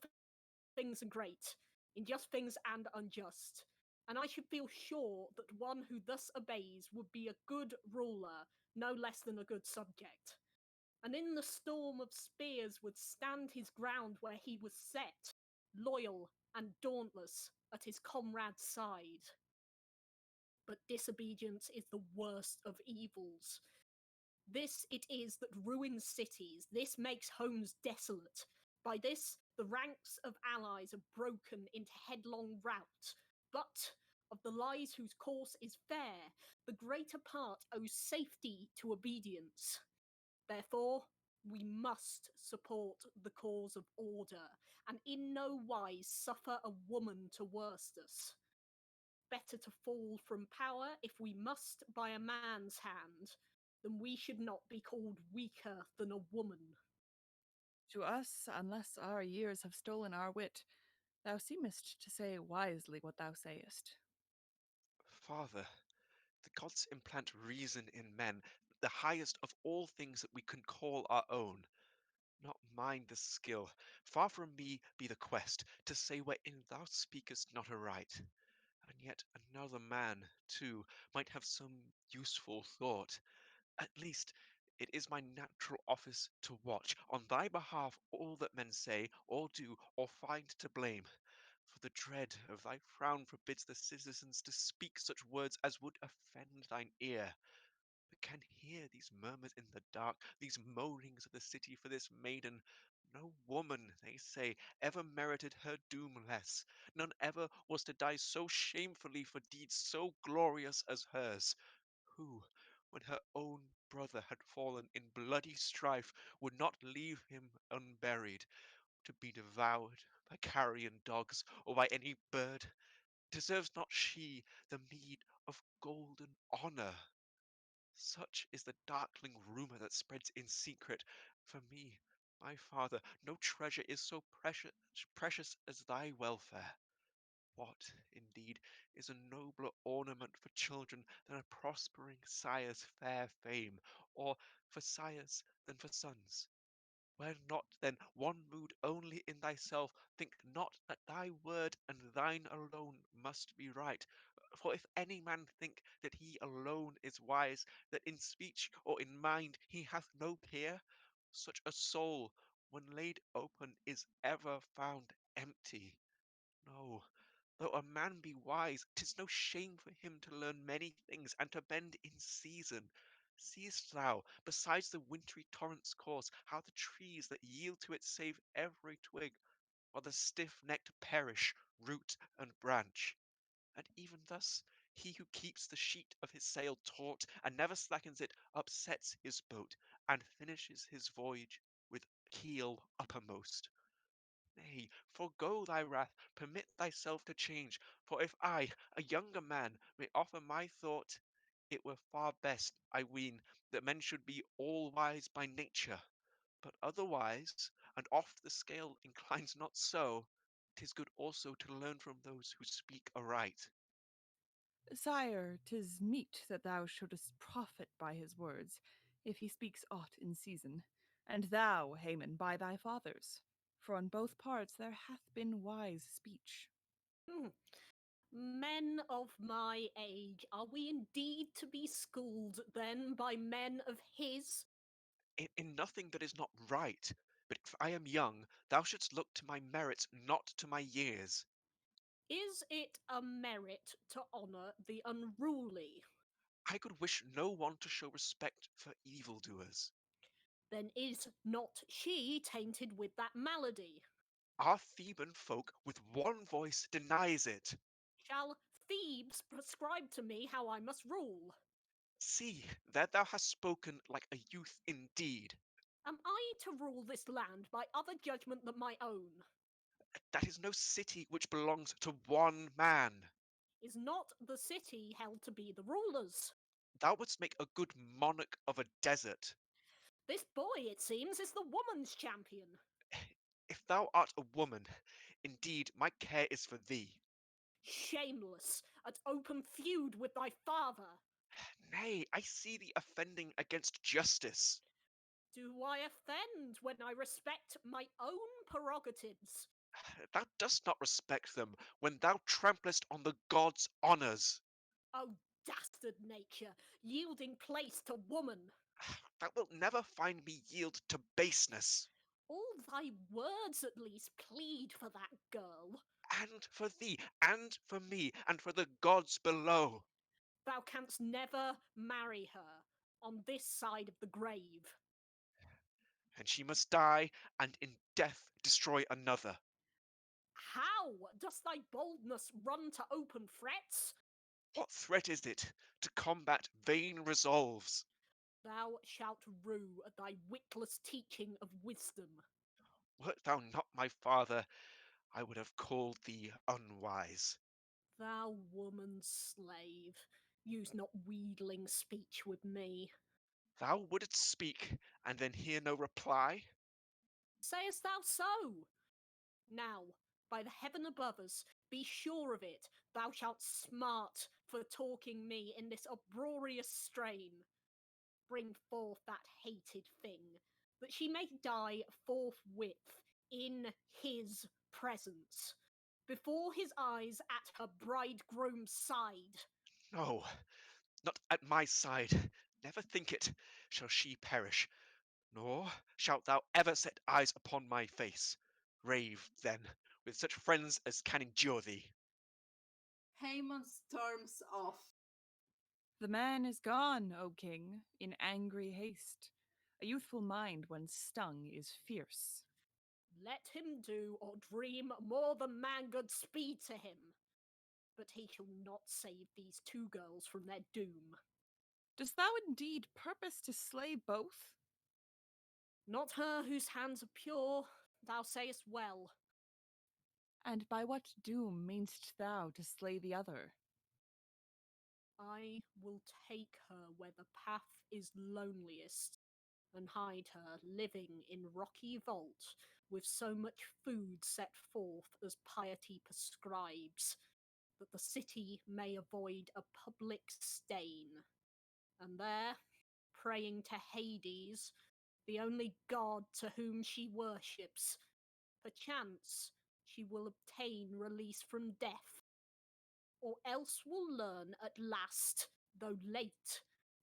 things and great, in just things and unjust. And I should feel sure that one who thus obeys would be a good ruler, no less than a good subject. And in the storm of spears would stand his ground where he was set, loyal and dauntless at his comrade's side. But disobedience is the worst of evils. This it is that ruins cities, this makes homes desolate. By this, the ranks of allies are broken into headlong rout. But of the lies whose course is fair, the greater part owes safety to obedience. Therefore, we must support the cause of order, and in no wise suffer a woman to worst us. Better to fall from power, if we must, by a man's hand, than we should not be called weaker than a woman.
To us, unless our years have stolen our wit, thou seemest to say wisely what thou sayest.
Father, the gods implant reason in men, the highest of all things that we can call our own. Not mine the skill, far from me be the quest, to say wherein thou speakest not aright. And yet another man, too, might have some useful thought. At least, it is my natural office to watch on thy behalf all that men say, or do, or find to blame. For the dread of thy frown forbids the citizens to speak such words as would offend thine ear. But can hear these murmurs in the dark, these moanings of the city for this maiden. No woman, they say, ever merited her doom less. None ever was to die so shamefully for deeds so glorious as hers, who, when her own brother had fallen in bloody strife, would not leave him unburied, to be devoured by carrion dogs or by any bird. Deserves not she the meed of golden honour? Such is the darkling rumour that spreads in secret. For me, my father, no treasure is so precious as thy welfare. What, indeed, is a nobler ornament for children than a prospering sire's fair fame, or for sires than for sons? Were not then one mood only in thyself, think not that thy word and thine alone must be right. For if any man think that he alone is wise, that in speech or in mind he hath no peer, such a soul, when laid open, is ever found empty. No, though a man be wise, 'tis no shame for him to learn many things and to bend in season. Seest thou, besides the wintry torrent's course, how the trees that yield to it save every twig, while the stiff-necked perish, root and branch? And even thus, he who keeps the sheet of his sail taut and never slackens it, upsets his boat, and finishes his voyage with keel uppermost. Nay, forego thy wrath, permit thyself to change, for if I, a younger man, may offer my thought, it were far best, I ween, that men should be all wise by nature. But otherwise, and oft the scale inclines not so, 'tis good also to learn from those who speak aright.
Sire, 'tis meet that thou shouldest profit by his words, if he speaks aught in season, and thou, Haman, by thy father's. For on both parts there hath been wise speech.
Hmm. Men of my age, are we indeed to be schooled then by men of his?
In nothing that is not right, but if I am young, thou shouldst look to my merits, not to my years.
Is it a merit to honour the unruly?
I could wish no one to show respect for evildoers.
Then is not she tainted with that malady?
Our Theban folk with one voice denies it.
Shall Thebes prescribe to me how I must rule?
See, there thou hast spoken like a youth indeed.
Am I to rule this land by other judgment than my own?
That is no city which belongs to one man.
Is not the city held to be the ruler's?
Thou wouldst make a good monarch of a desert.
This boy, it seems, is the woman's champion.
If thou art a woman, indeed my care is for thee.
Shameless, at open feud with thy father.
Nay, I see thee offending against justice.
Do I offend when I respect my own prerogatives?
Thou dost not respect them when thou tramplest on the gods' honours.
Oh, dastard nature, yielding place to woman!
Thou wilt never find me yield to baseness.
All thy words at least plead for that girl.
And for thee, and for me, and for the gods below.
Thou canst never marry her on this side of the grave.
And she must die, and in death destroy another.
How dost thy boldness run to open threats?
What threat is it to combat vain resolves?
Thou shalt rue thy witless teaching of wisdom.
Wert thou not my father, I would have called thee unwise.
Thou woman's slave, use not wheedling speech with me.
Thou wouldst speak, and then hear no reply?
Sayest thou so? Now, by the heaven above us, be sure of it, thou shalt smart for talking me in this uproarious strain. Bring forth that hated thing, that she may die forthwith in his presence, before his eyes at her bridegroom's side.
No, not at my side. Never think it, shall she perish, nor shalt thou ever set eyes upon my face. Rave, then, with such friends as can endure thee.
Haemon storms off.
The man is gone, O king, in angry haste. A youthful mind when stung is fierce.
Let him do or dream more than man good speed to him. But he shall not save these two girls from their doom.
Dost thou indeed purpose to slay both?
Not her whose hands are pure, thou sayest well.
And by what doom mean'st thou to slay the other?
I will take her where the path is loneliest, and hide her living in rocky vault, with so much food set forth as piety prescribes, that the city may avoid a public stain. And there, praying to Hades, the only god to whom she worships, perchance she will obtain release from death, or else will learn at last, though late,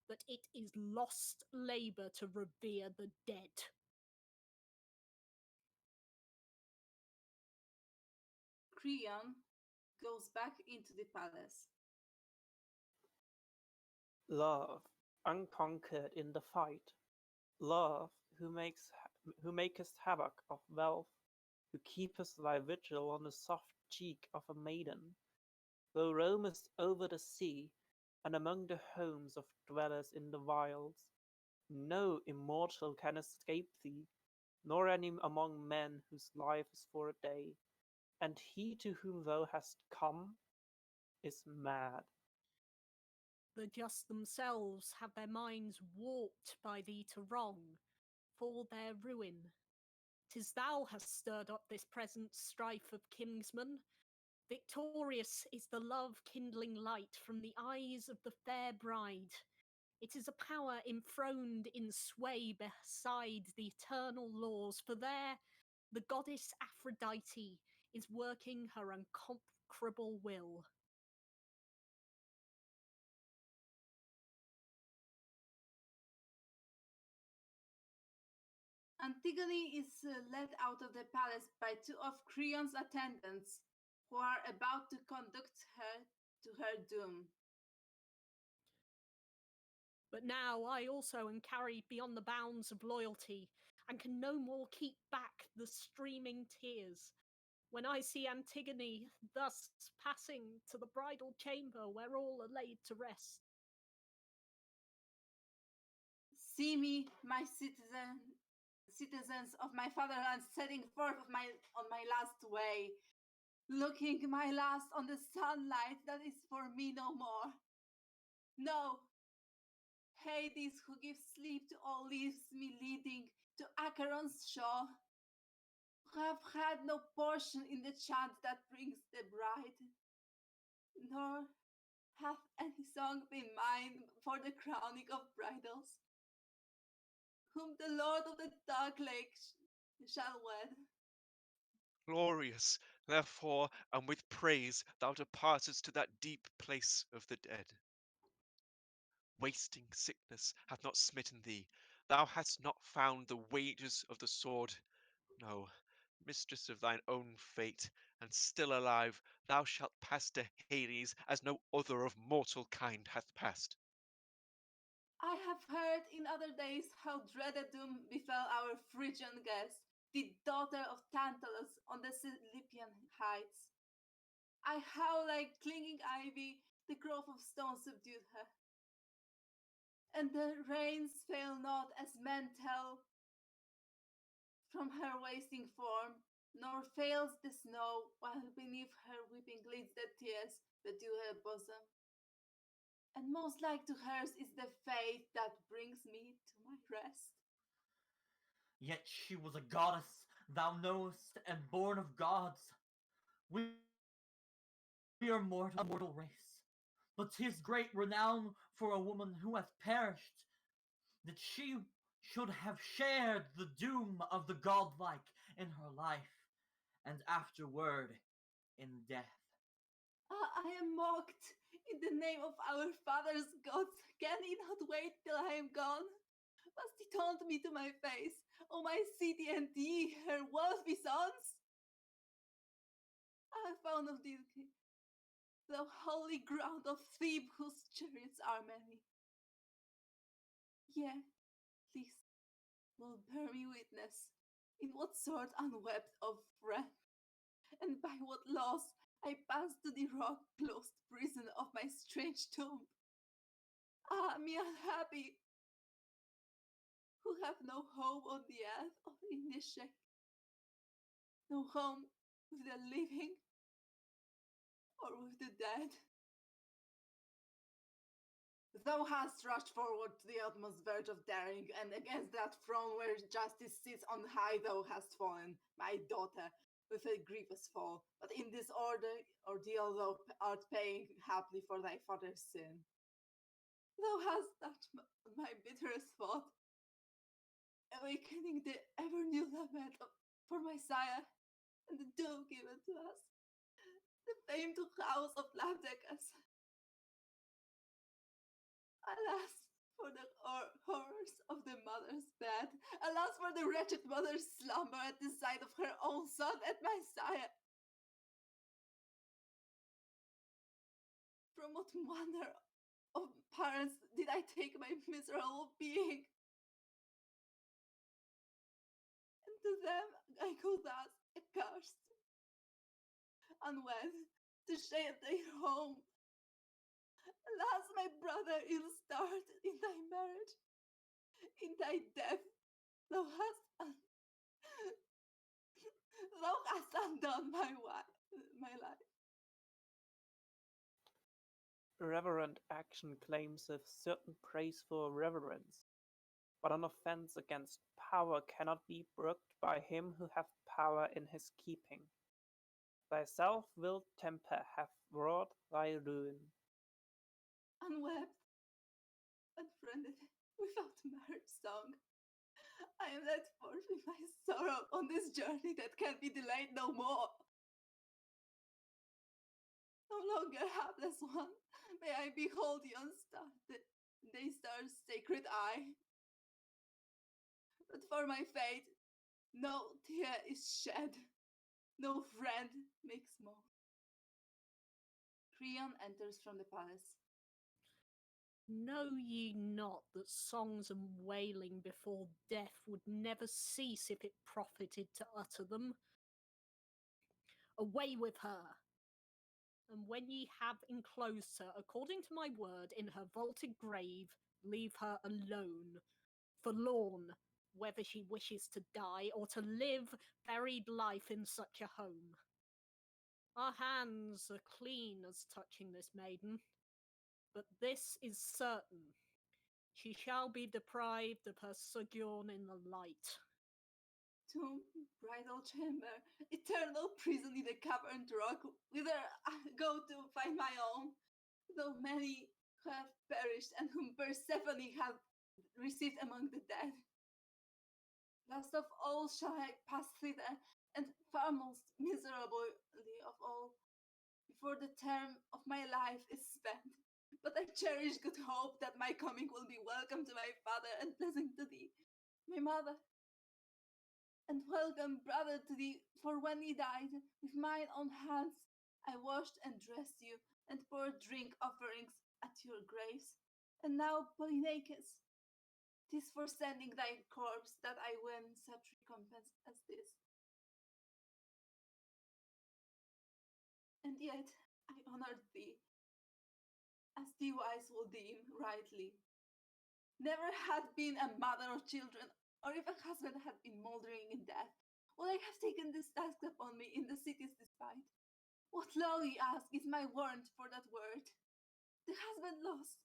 that it is lost labour to revere the dead.
Creon goes back into the palace.
Love, unconquered in the fight. Love, who makest havoc of wealth, who keepest thy vigil on the soft cheek of a maiden. Thou roamest over the sea, and among the homes of dwellers in the wilds. No immortal can escape thee, nor any among men whose life is for a day. And he to whom thou hast come is mad.
The just themselves have their minds warped by thee to wrong, for their ruin. 'Tis thou hast stirred up this present strife of kinsmen. Victorious is the love-kindling light from the eyes of the fair bride. It is a power enthroned in sway beside the eternal laws, for there the goddess Aphrodite is working her unconquerable will.
Antigone is led out of the palace by two of Creon's attendants, who are about to conduct her to her doom.
But now I also am carried beyond the bounds of loyalty, and can no more keep back the streaming tears. When I see Antigone thus passing to the bridal chamber where all are laid to rest.
See me, my citizens of my fatherland, setting forth on my last way, looking my last on the sunlight that is for me no more. No, Hades, who gives sleep to all, leaves me leading to Acheron's shore, who have had no portion in the chant that brings the bride, nor Hath any song been mine for the crowning of bridals, whom the Lord of the Dark Lake shall wed?
Glorious, therefore, and with praise thou departest to that deep place of the dead. Wasting sickness hath not smitten thee. Thou hast not found the wages of the sword. No, mistress of thine own fate, and still alive, thou shalt pass to Hades as no other of mortal kind hath passed.
I have heard in other days how dread a doom befell our Phrygian guest, the daughter of Tantalus on the Cyclopean heights. I how like clinging ivy the grove of stone subdued her. And the rains fail not as men tell from her wasting form, nor fails the snow while beneath her weeping gleams the tears bedew her bosom. And most like to hers is the fate that brings me to my rest.
Yet she was a goddess, thou knowest, and born of gods. We are mortal, a mortal race. But 'tis great renown for a woman who hath perished, that she should have shared the doom of the godlike in her life, and afterward in death.
Ah, I am mocked. In the name of our fathers' gods, can he not wait till I am gone? Must he taunt me to my face, O my city and ye, her wealthy sons? I have found of thee the holy ground of Thebe, whose chariots are many. Yea, this will bear me witness in what sort unwept of friend, and by what laws I passed to the rock-closed prison of my strange tomb. Ah, me unhappy, who have no home on the earth or in the shade, no home with the living or with the dead. Thou hast rushed forward to the utmost verge of daring, and against that throne where justice sits on high thou hast fallen, my daughter, with a grievous fall. But in this ordeal thou art paying haply for thy father's sin. Thou hast touched my bitterest thought, awakening the ever new lament for my sire, and the doom given to us, the famed house of Lavdecus. Alas for the horrors of the mother's bed! Alas for the wretched mother's slumber at the sight of her own son and my sire! From what manner of parents did I take my miserable being? And to them I go thus accursed, unwed, to share their home. Alas, my brother, ill-starred in thy marriage, in thy death, thou hast undone my life.
Reverent action claims a certain praise for reverence, but an offense against power cannot be brooked by him who hath power in his keeping. Thy self-willed temper hath wrought thy ruin.
Unwept, unfriended, without marriage song, I am led forth with my sorrow on this journey that can be delayed no more. No longer, hapless one, may I behold the unstarred day star's sacred eye. But for my fate, no tear is shed, no friend makes moan. Creon enters from the palace.
Know ye not that songs and wailing before death would never cease if it profited to utter them? Away with her! And when ye have enclosed her, according to my word, in her vaulted grave, leave her alone, forlorn, whether she wishes to die or to live buried life in such a home. Our hands are clean as touching this maiden, but this is certain. She shall be deprived of her sojourn in the light.
Tomb, bridal chamber, eternal prison in the caverned rock, whither I go to find my own. though many have perished and whom Persephone hath received among the dead. Last of all shall I pass thither, and far most miserably of all, before the term of my life is spent. But I cherish good hope that my coming will be welcome to my father and pleasant to thee, my mother, and welcome, brother, to thee, for when he died, with mine own hands I washed and dressed you, and poured drink offerings at your graves. And now, Polyneikes, 'tis for sending thy corpse that I win such recompense as this. And yet I honored thee, as thee wise will deem rightly. Never had been a mother of children, or if a husband had been mouldering in death, would I have taken this task upon me in the city's despite? What law, ye ask, is my warrant for that word? The husband lost,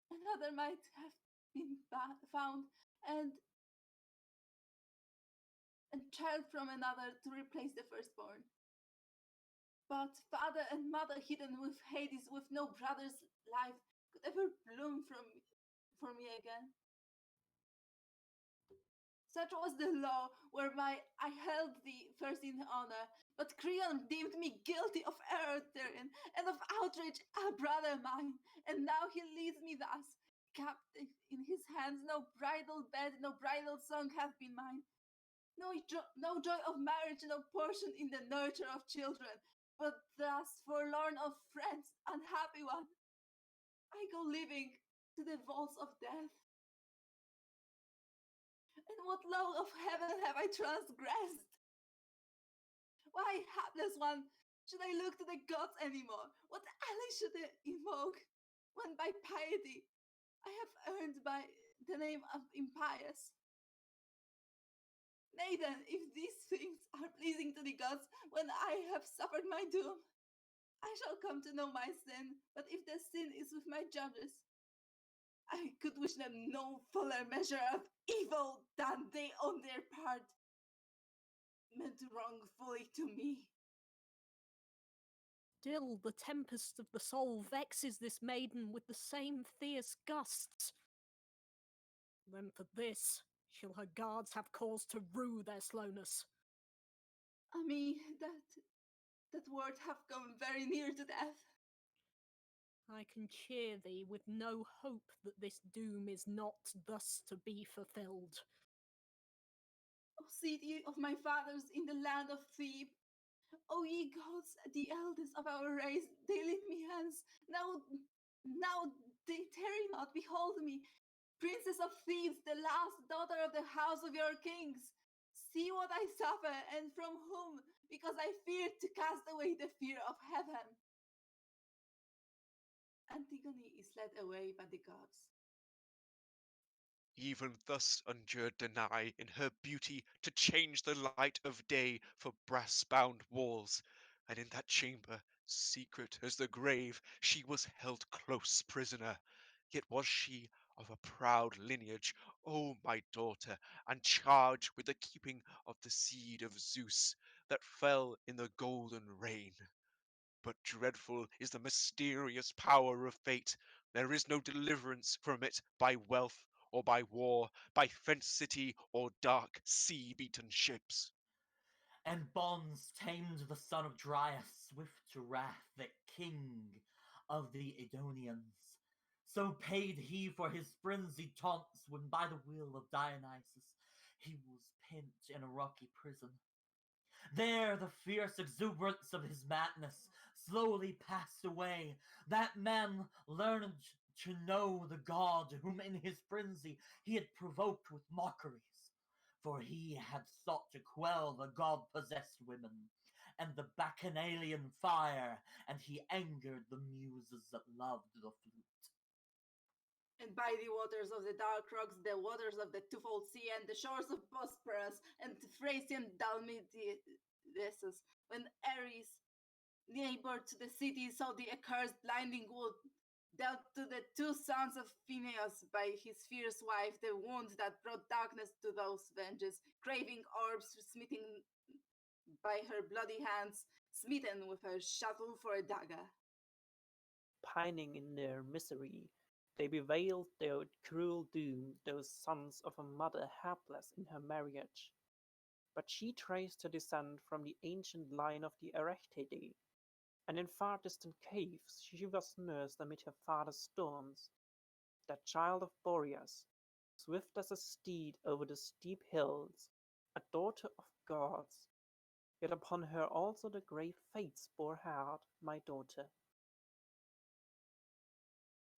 another might have been found, and child from another to replace the firstborn. But father and mother hidden with Hades, with no brother's life, could ever bloom for me again. Such was the law whereby I held thee first in honor, but Creon deemed me guilty of error therein, and of outrage a brother mine, and now he leads me thus, captive in his hands. No bridal bed, no bridal song hath been mine, no joy of marriage, no portion in the nurture of children, but thus forlorn of friends, unhappy one, I go living to the vaults of death. And what law of heaven have I transgressed? Why, hapless one, should I look to the gods any more? What ally should I invoke, when by piety I have earned by the name of impious? Nay then, if these things are pleasing to the gods, when I have suffered my doom, I shall come to know my sin. But if the sin is with my judges, I could wish them no fuller measure of evil than they on their part meant wrongfully to me.
Still, the tempest of the soul vexes this maiden with the same fierce gusts. Then for this shall her guards have cause to rue their slowness.
Me, that word have come very near to death.
I can cheer thee with no hope that this doom is not thus to be fulfilled.
O city of my fathers in the land of Thebe, O ye gods, the eldest of our race, they lead me hence. Now they tarry not, behold me, princess of Thebes, the last daughter of the house of your kings. See what I suffer, and from whom, because I feared to cast away the fear of heaven. Antigone is led away by the gods.
Even thus unjured deny in her beauty to change the light of day for brass-bound walls, and in that chamber, secret as the grave, she was held close prisoner. Yet was she of a proud lineage, O my daughter, and charged with the keeping of the seed of Zeus that fell in the golden rain. But dreadful is the mysterious power of fate. There is no deliverance from it by wealth or by war, by fenced city or dark sea-beaten ships.
And bonds tamed the son of Dryas, swift to wrath, the king of the Edonians. So paid he for his frenzied taunts when by the will of Dionysus he was pent in a rocky prison. There the fierce exuberance of his madness slowly passed away. That man learned to know the god whom in his frenzy he had provoked with mockeries. For he had sought to quell the god-possessed women and the bacchanalian fire, and he angered the muses that loved the flute.
And by the waters of the dark rocks, the waters of the twofold sea, and the shores of Bosporus, and Thracian Dalmatis, when Ares, neighbor to the city, saw the accursed blinding wood, dealt to the two sons of Phineus by his fierce wife the wound that brought darkness to those venges, craving orbs, smitten by her bloody hands, smitten with her shuttle for a dagger.
pining in their misery, they bewailed their cruel doom, those sons of a mother hapless in her marriage. But she traced her descent from the ancient line of the Erechtheidae, and in far distant caves she was nursed amid her father's storms. That child of Boreas, swift as a steed over the steep hills, a daughter of gods, yet upon her also the grey fates bore hard, my daughter.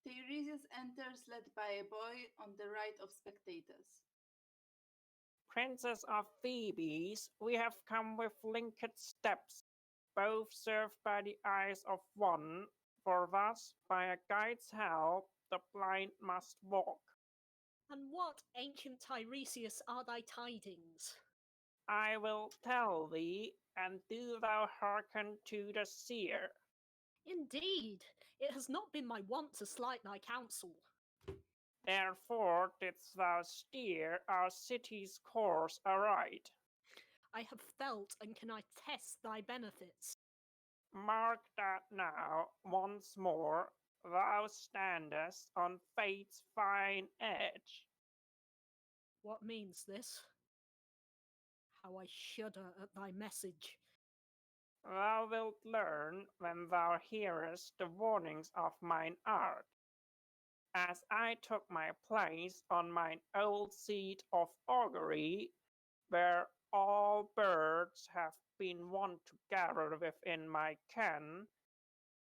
Tiresias enters led by a boy on the right of spectators.
Princess of Thebes, we have come with linked steps, both served by the eyes of one, for thus, by a guide's help, the blind must walk.
And what, ancient Tiresias, are thy tidings?
I will tell thee, and do thou hearken to the seer.
Indeed, it has not been my wont to slight thy counsel.
Therefore didst thou steer our city's course aright.
I have felt and can attest thy benefits.
Mark that now, once more, thou standest on fate's fine edge.
What means this? How I shudder at thy message.
Thou wilt learn when thou hearest the warnings of mine art. As I took my place on mine old seat of augury, where all birds have been wont to gather within my ken,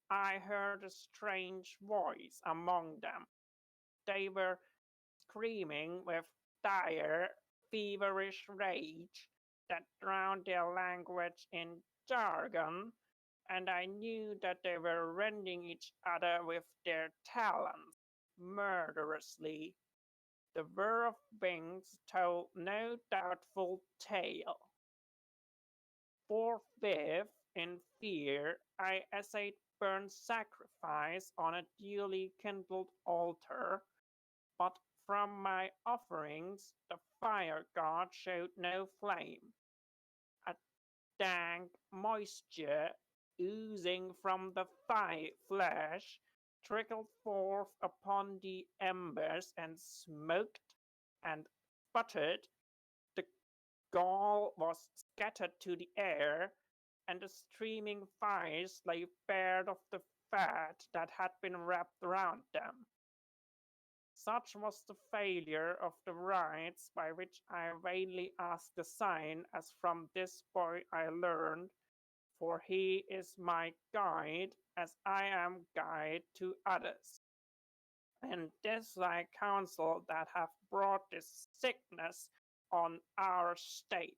I heard a strange voice among them. They were screaming with dire, feverish rage that drowned their language in jargon, and I knew that they were rending each other with their talons murderously. The whir of wings told no doubtful tale. Forthwith, in fear, I essayed burnt sacrifice on a duly kindled altar, but from my offerings the fire god showed no flame. A dank moisture oozing from the thigh flesh trickled forth upon the embers and smoked and sputtered. The gall was scattered to the air, and the streaming fires lay bare of the fat that had been wrapped round them. Such was the failure of the rites by which I vainly asked a sign, as from this boy I learned, for he is my guide, as I am guide to others. And 'tis thy counsel that hath brought this sickness on our state.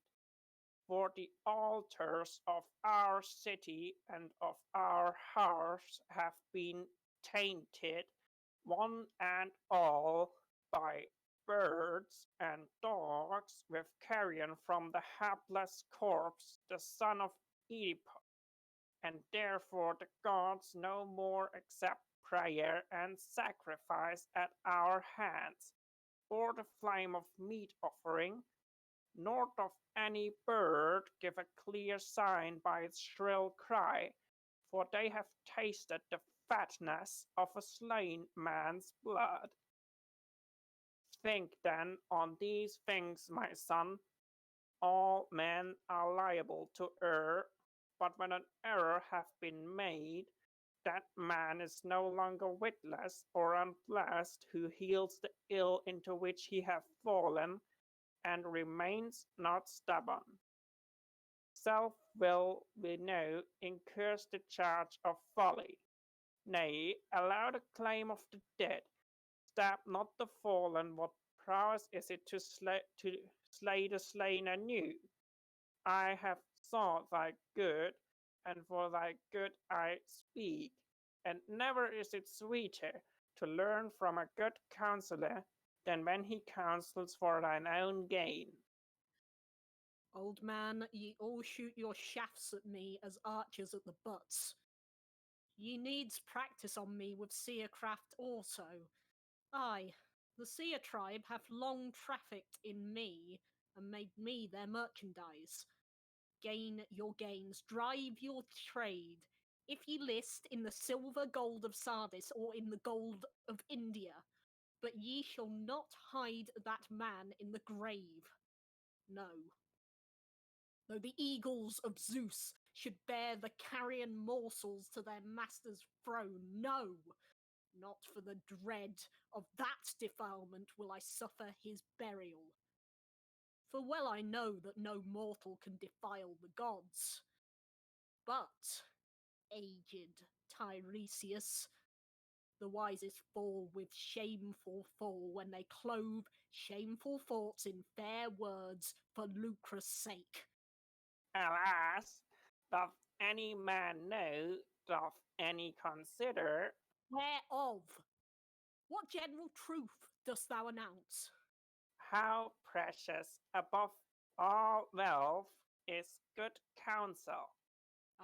For the altars of our city and of our house have been tainted, one and all, by birds and dogs, with carrion from the hapless corpse, the son of Oedipus, and therefore the gods no more accept prayer and sacrifice at our hands, or the flame of meat offering, nor doth any bird give a clear sign by its shrill cry, for they have tasted the fatness of a slain man's blood. Think then on these things, my son. All men are liable to err, but when an error hath been made, that man is no longer witless or unblessed who heals the ill into which he hath fallen, and remains not stubborn. Self-will, we know, incurs the charge of folly. Nay, allow the claim of the dead. Stab not the fallen, what prowess is it to slay the slain anew? I have sought thy good, and for thy good I speak, and never is it sweeter to learn from a good counselor than when he counsels for thine own gain.
Old man, ye all shoot your shafts at me as archers at the butts. Ye needs practice on me with seercraft also. Aye, the seer tribe hath long trafficked in me, and made me their merchandise. Gain your gains, drive your trade, if ye list in the silver gold of Sardis or in the gold of India, but ye shall not hide that man in the grave. No. Though the eagles of Zeus should bear the carrion morsels to their master's throne, no, not for the dread of that defilement will I suffer his burial. For well I know that no mortal can defile the gods. But, aged Tiresias, the wisest fall with shameful fall when they clove shameful thoughts in fair words for lucre's sake.
Alas, doth any man know, doth any consider,
Whereof? What general truth dost thou announce?
how precious above all wealth is good counsel?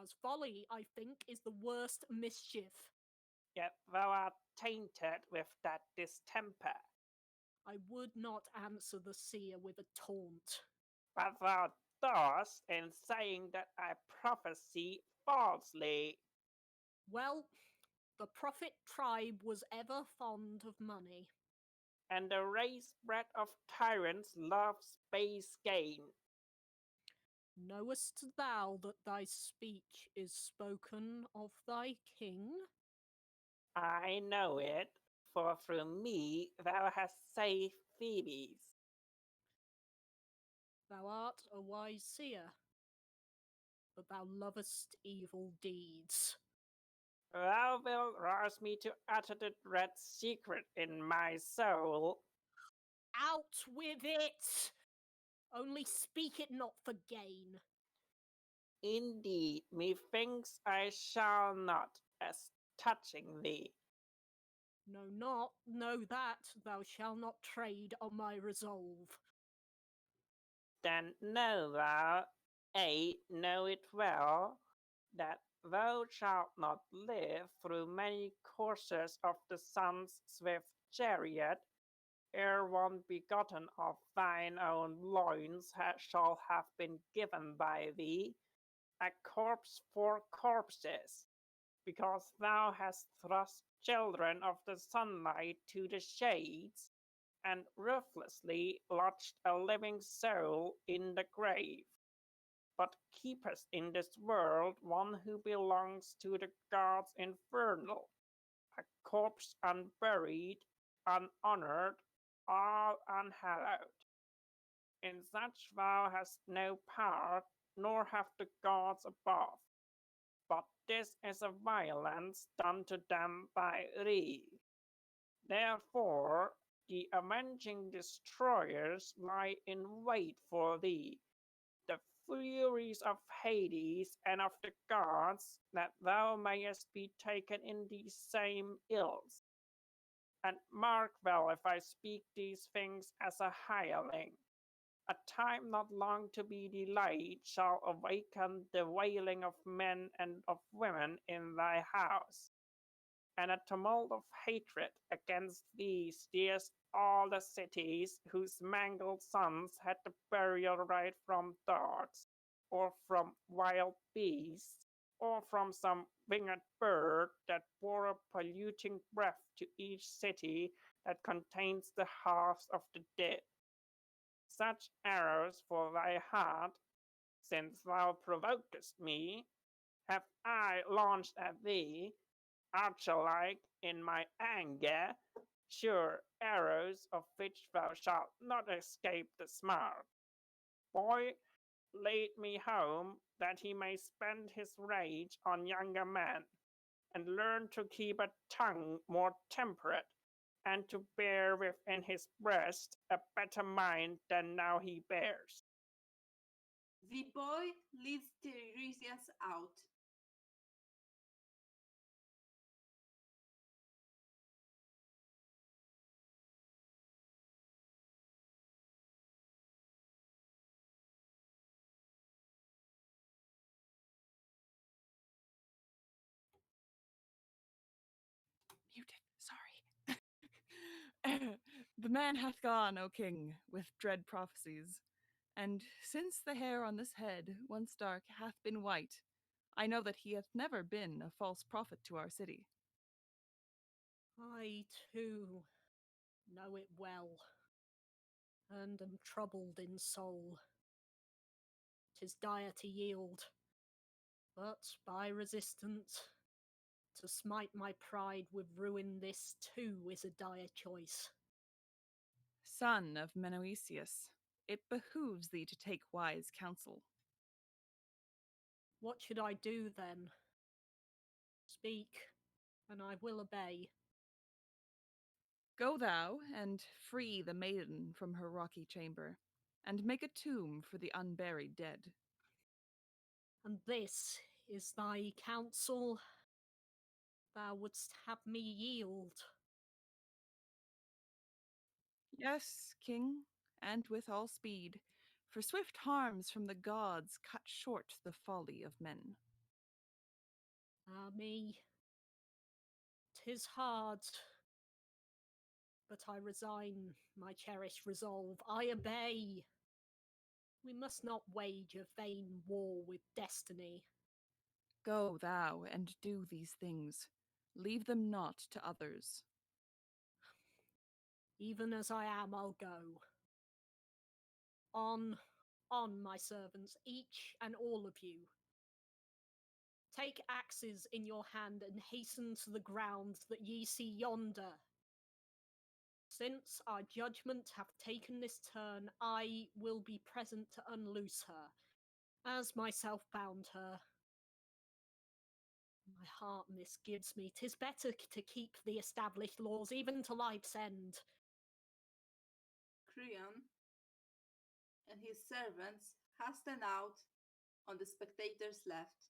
As folly, I think, is the worst mischief.
Yet thou art tainted with that distemper.
I would not answer the seer with a taunt.
But thou dost in saying that I prophesy falsely.
Well, the prophet tribe was ever fond of money.
And the race bred of tyrants loves base gain.
Knowest thou that thy speech is spoken of thy king?
I know it, for through me thou hast saved Thebes.
Thou art a wise seer, but thou lovest evil deeds.
Thou wilt rouse me to utter the dread secret in my soul.
Out with it! Only speak it not for gain.
Indeed, methinks I shall not, as touching thee.
Know that thou shalt not trade on my resolve.
Then know thou, know it well, that thou shalt not live through many courses of the sun's swift chariot, ere one begotten of thine own loins shall have been given by thee, a corpse for corpses, because thou hast thrust children of the sunlight to the shades, and ruthlessly lodged a living soul in the grave, but keepest in this world one who belongs to the gods infernal, a corpse unburied, unhonored, all unhallowed. In such thou hast no part, nor have the gods above, but this is a violence done to them by thee. Therefore, the avenging destroyers lie in wait for thee, the furies of Hades and of the gods, that thou mayest be taken in these same ills. And mark well if I speak these things as a hireling. A time not long to be delayed shall awaken the wailing of men and of women in thy house, and a tumult of hatred against thee steers all the cities whose mangled sons had the burial right from dogs, or from wild beasts, or from some winged bird that bore a polluting breath to each city that contains the hearts of the dead. Such arrows for thy heart, since thou provokest me, have I launched at thee, archer-like in my anger, sure arrows of which thou shalt not escape the smart. Boy, lead me home, that he may spend his rage on younger men, and learn to keep a tongue more temperate, and to bear within his breast a better mind than now he bears.
The boy leads Tiresias out.
Muted, sorry. The man hath gone, O king, with dread prophecies. And since the hair on this head, once dark, hath been white, I know that he hath never been a false prophet to our city.
I, too, know it well, and am troubled in soul. 'Tis dire to yield, but by resistance, to smite my pride with ruin, this too is a dire choice.
Son of Menoetius, it behooves thee to take wise counsel.
What should I do then? Speak, and I will obey.
Go thou and free the maiden from her rocky chamber, and make a tomb for the unburied dead.
And this is thy counsel? Thou wouldst have me yield?
Yes, king, and with all speed, for swift harms from the gods cut short the folly of men.
Ah me, 'tis hard, but I resign my cherished resolve. I obey. We must not wage a vain war with destiny.
Go thou and do these things. Leave them not to others.
Even as I am, I'll go. On, my servants, each and all of you. Take axes in your hand and hasten to the ground that ye see yonder. Since our judgment hath taken this turn, I will be present to unloose her, as myself bound her. My heart misgives me. 'Tis better to keep the established laws, even to life's end.
Creon and his servants hasten out on the spectators' left.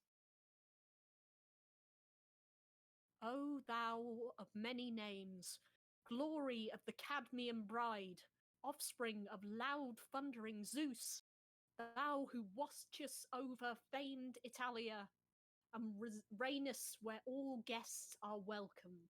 O thou of many names, glory of the Cadmean bride, offspring of loud thundering Zeus, thou who wastest over famed Italia, and reignest where all guests are welcome,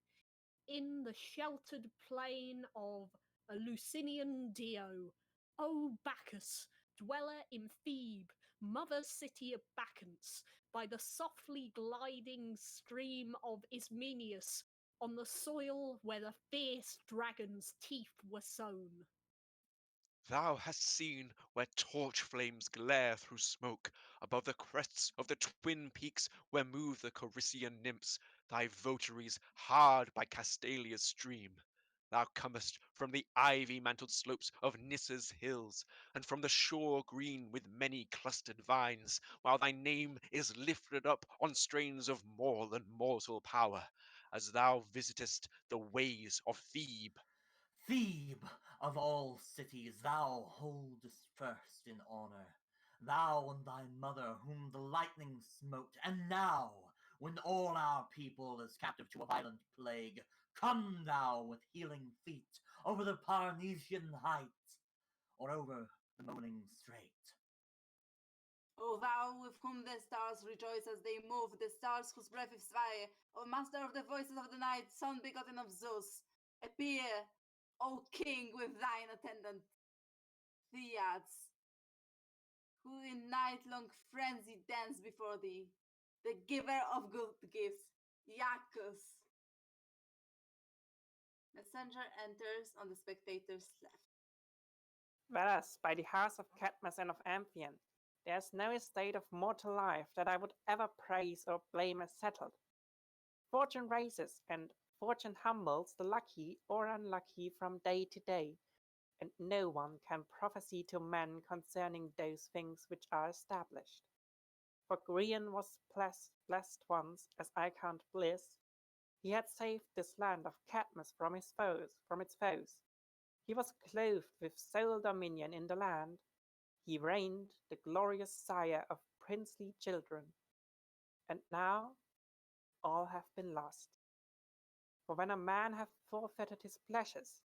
in the sheltered plain of Eleusinian Dio, O Bacchus, dweller in Thebe, mother city of Bacchants, by the softly gliding stream of Ismenius, on the soil where the fierce dragon's teeth were sown.
Thou hast seen where torch flames glare through smoke, above the crests of the twin peaks where move the Corycian nymphs, thy votaries hard by Castalia's stream. Thou comest from the ivy-mantled slopes of Nissa's hills, and from the shore green with many clustered vines, while thy name is lifted up on strains of more than mortal power, as thou visitest the ways of Thebe.
Thebe, of all cities, thou holdest first in honor. Thou and thy mother, whom the lightning smote, and now, when all our people is captive to a violent plague, come thou with healing feet over the Parnesian height, or over the moaning strait.
O thou with whom the stars rejoice as they move, the stars whose breath is fire, O master of the voices of the night, son begotten of Zeus, appear, O king, with thine attendant Thyiads, who in night-long frenzy dance before thee, the giver of good gifts, Iacchus. Messenger enters on the spectators' left.
Whereas, by the house of Cadmus and of Amphion, there is no estate of mortal life that I would ever praise or blame as settled. Fortune raises and fortune humbles the lucky or unlucky from day to day, and no one can prophesy to men concerning those things which are established. For Creon was blessed once, as I count bliss. He had saved this land of Cadmus from its foes. He was clothed with sole dominion in the land. He reigned, the glorious sire of princely children. And now all have been lost. For when a man hath forfeited his pleasures,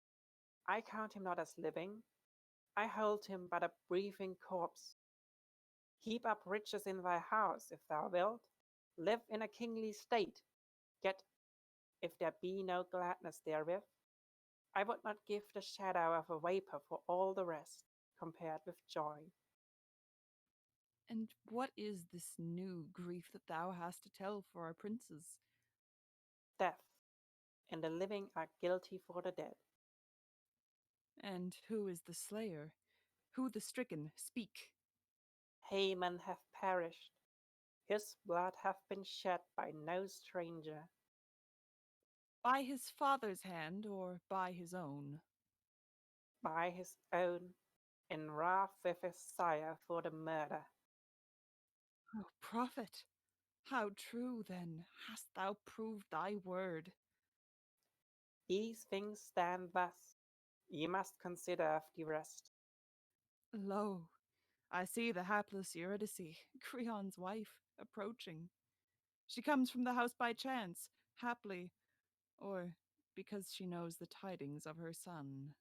I count him not as living, I hold him but a breathing corpse. Heap up riches in thy house, if thou wilt, live in a kingly state, yet if there be no gladness therewith, I would not give the shadow of a vapor for all the rest, compared with joy.
And what is this new grief that thou hast to tell for our princes?
Death, and the living are guilty for the dead.
And who is the slayer? Who the stricken? Speak.
Haman hath perished. His blood hath been shed by no stranger.
By his father's hand or by his own?
By his own, in wrath with his sire for the murder.
O prophet, how true, then, hast thou proved thy word?
These things stand thus. Ye must consider of the rest.
Lo, I see the hapless Eurydice, Creon's wife, approaching. She comes from the house by chance, haply, or because she knows the tidings of her son.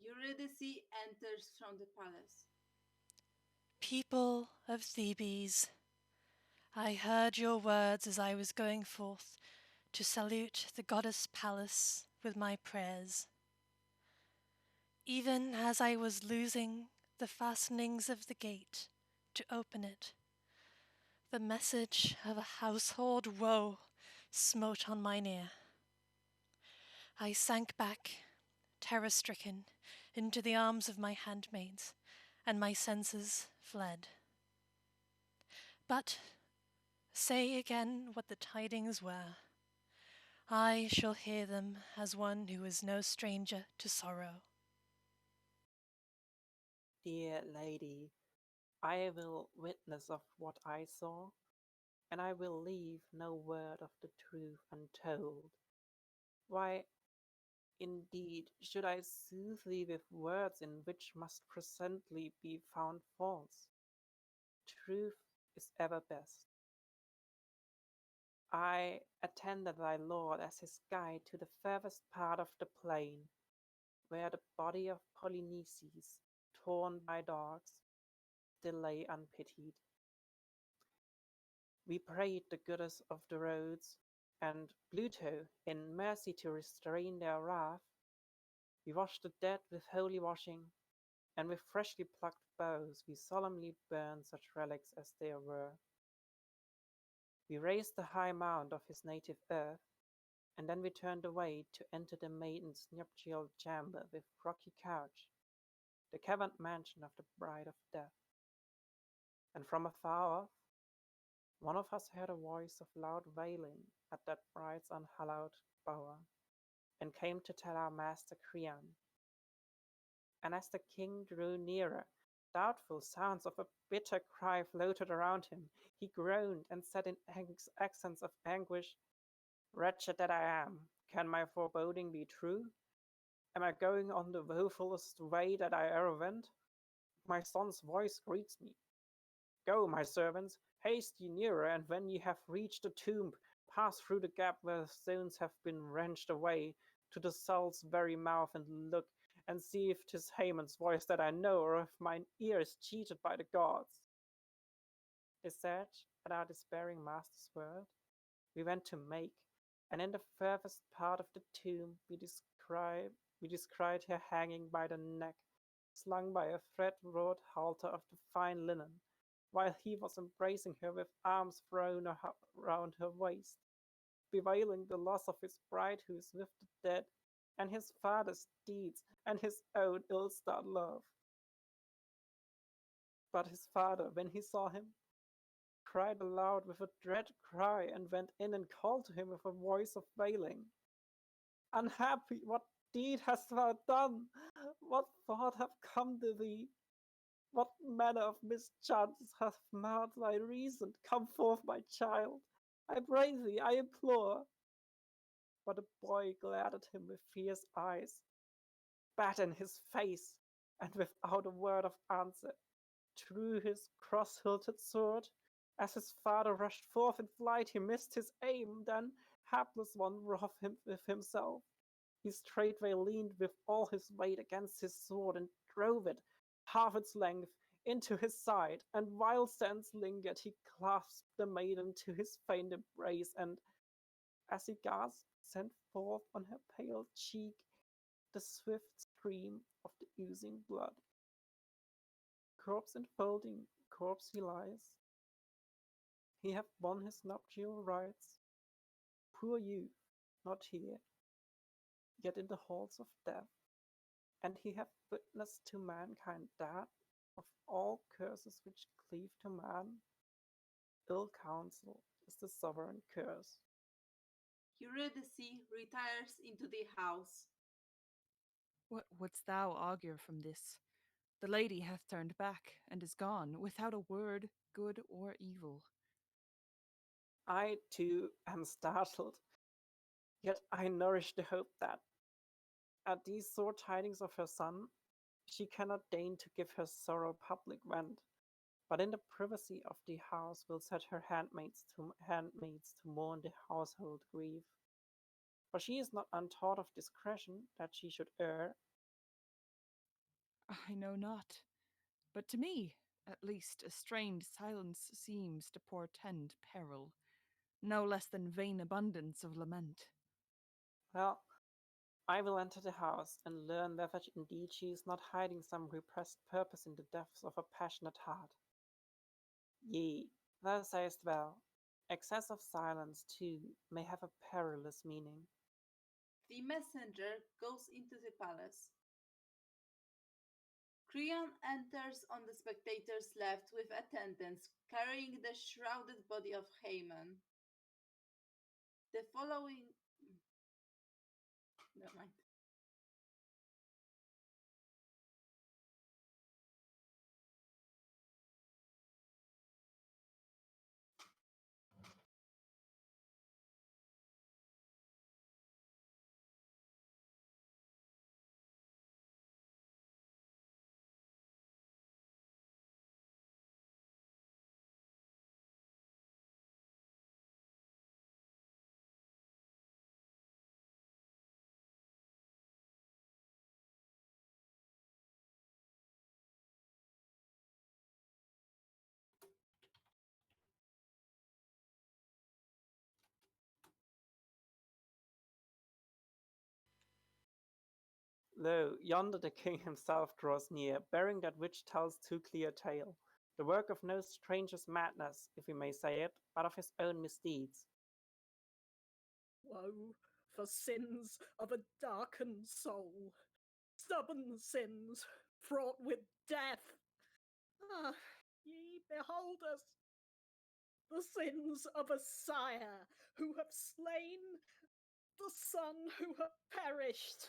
Eurydice enters from the palace.
People of Thebes, I heard your words as I was going forth to salute the goddess Pallas with my prayers. Even as I was loosing the fastenings of the gate to open it, the message of a household woe smote on mine ear. I sank back, terror-stricken, into the arms of my handmaids, and my senses fled. But say again what the tidings were. I shall hear them as one who is no stranger to sorrow.
Dear lady, I will witness of what I saw, and I will leave no word of the truth untold. Why, indeed, should I soothe thee with words in which must presently be found faults? Truth is ever best. I attended thy lord as his guide to the furthest part of the plain, where the body of Polynices, torn by dogs, still lay unpitied. We prayed the goddess of the roads, and Pluto, in mercy to restrain their wrath, we washed the dead with holy washing, and with freshly plucked boughs we solemnly burned such relics as there were. We raised the high mound of his native earth, and then we turned away to enter the maiden's nuptial chamber with rocky couch, the caverned mansion of the bride of death. And from afar off, one of us heard a voice of loud wailing at that bride's unhallowed bower, and came to tell our master Creon. And as the king drew nearer, doubtful sounds of a bitter cry floated around him. He groaned and said in accents of anguish, "Wretched that I am, can my foreboding be true? Am I going on the woefulest way that I ever went? My son's voice greets me. Go, my servants, haste ye nearer, and when ye have reached the tomb, pass through the gap where the stones have been wrenched away, to the cell's very mouth, and look, and see if 'tis Haman's voice that I know, or if mine ear is cheated by the gods." They said, at our despairing master's word, we went to make, and in the furthest part of the tomb we descried her hanging by the neck, slung by a thread-wrought halter of the fine linen, while he was embracing her with arms thrown around her waist, bewailing the loss of his bride who is with the dead, and his father's deeds, and his own ill-starred love. But his father, when he saw him, cried aloud with a dread cry, and went in and called to him with a voice of wailing, "Unhappy, what deed hast thou done? What thought hath come to thee? What manner of mischance hath marred thy reason? Come forth, my child, I pray thee, I implore." But the boy glared at him with fierce eyes, spat in his face, and without a word of answer, drew his cross-hilted sword. As his father rushed forth in flight, he missed his aim, then, hapless one, wroth him with himself. He straightway leaned with all his weight against his sword, and drove it, half its length, into his side, and while sense lingered, he clasped the maiden to his faint embrace, and, as he gasped, sent forth on her pale cheek the swift stream of the oozing blood. Corpse enfolding corpse he lies. He hath won his nuptial rights. Poor youth, not here, yet in the halls of death. And he hath witnessed to mankind that, of all curses which cleave to man, ill counsel is the sovereign curse.
Eurydice retires into the house.
What wouldst thou augur from this? The lady hath turned back, and is gone, without a word, good or evil.
I, too, am startled, yet I nourish the hope that, at these sore tidings of her son, she cannot deign to give her sorrow public vent, but in the privacy of the house will set her handmaids to mourn the household grief. For she is not untaught of discretion that she should err.
I know not, but to me, at least, a strained silence seems to portend peril, no less than vain abundance of lament.
Well, I will enter the house and learn whether indeed she is not hiding some repressed purpose in the depths of a passionate heart. Yea, thou sayest well. Excess of silence, too, may have a perilous meaning.
The messenger goes into the palace. Creon enters on the spectators' left with attendants carrying the shrouded body of Haman. The following. Never mind.
Lo, yonder the king himself draws near, bearing that which tells too clear tale, the work of no stranger's madness, if we may say it, but of his own misdeeds.
Woe for sins of a darkened soul, stubborn sins fraught with death. Ah, ye behold us, the sins of a sire who have slain, the son who have perished.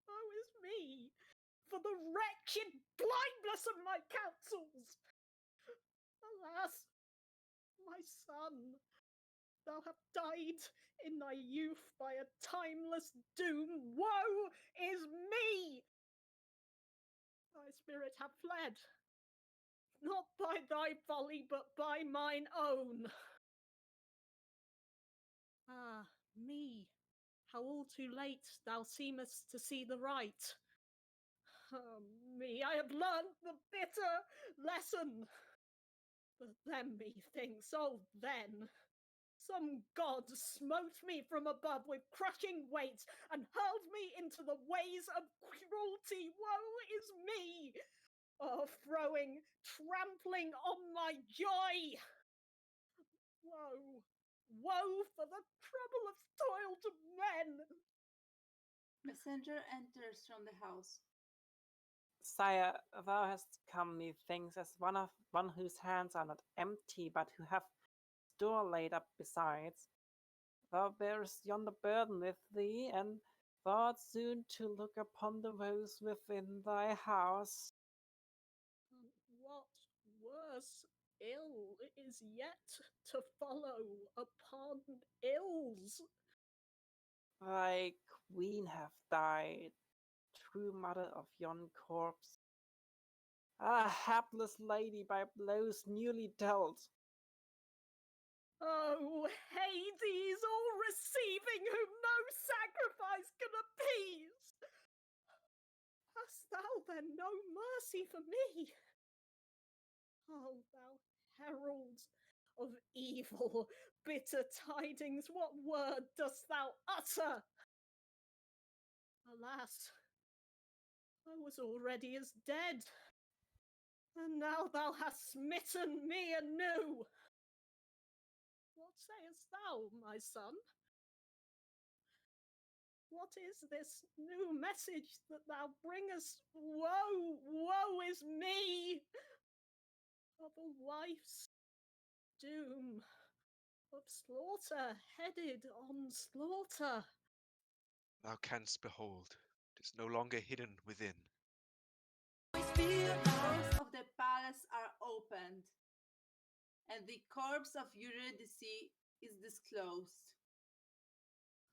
Woe is me for the wretched blindness of my counsels. Alas, my son, thou hast died in thy youth by a timeless doom. Woe is me! Thy spirit hath fled, not by thy folly, but by mine own. Ah, me, how all too late thou seemest to see the right. Ah, me, I have learnt the bitter lesson. But then, methinks, oh then, some god smote me from above with crushing weight and hurled me into the ways of cruelty. Woe is me! Throwing, trampling on my joy. Woe, woe for the trouble of toil to men.
Messenger enters from the house.
Sire, thou hast come, methinks, as one whose hands are not empty, but who have store laid up besides. Thou bearest yonder burden with thee, and thou'rt soon to look upon the woes within thy house.
What worse ill is yet to follow upon ills?
Thy queen hath died, true mother of yon corpse. Ah, hapless lady, by blows newly dealt.
Oh, Hades, all receiving, whom no sacrifice can appease! Hast thou then no mercy for me? Oh, thou herald of evil, bitter tidings, what word dost thou utter? Alas, I was already as dead. And now thou hast smitten me anew. What sayest thou, my son? What is this new message that thou bringest? Woe, woe is me! Of a wife's doom, of slaughter headed on slaughter.
Thou canst behold, 'tis no longer hidden within.
The doors of the palace are opened, and the corpse of Eurydice is disclosed.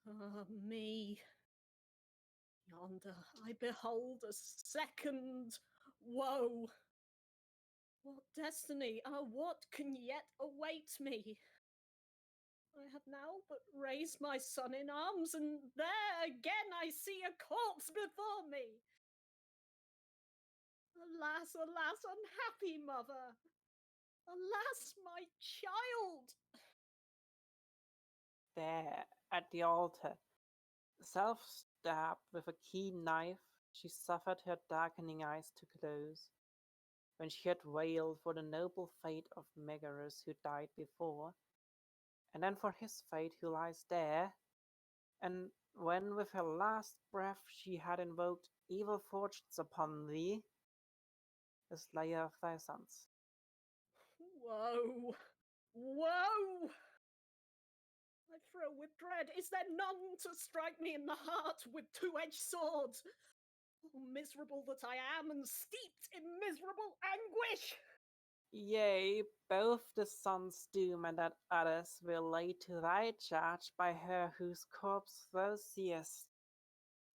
Ah, me. Yonder I behold a second woe. What destiny, what can yet await me? I have now but raised my son in arms, and there again I see a corpse before me. Alas, alas, unhappy mother! Alas, my child!
There, at the altar, self-stabbed with a keen knife, she suffered her darkening eyes to close. When she had wailed for the noble fate of Megaros who died before, and then for his fate who lies there, and when with her last breath she had invoked evil fortunes upon thee, the slayer of thy sons.
Woe! Woe! I thrill with dread. Is there none to strike me in the heart with two-edged swords? Oh, miserable that I am, and steeped in miserable anguish!
Yea, both the son's doom and that other's will lay to thy charge by her whose corpse thou seest.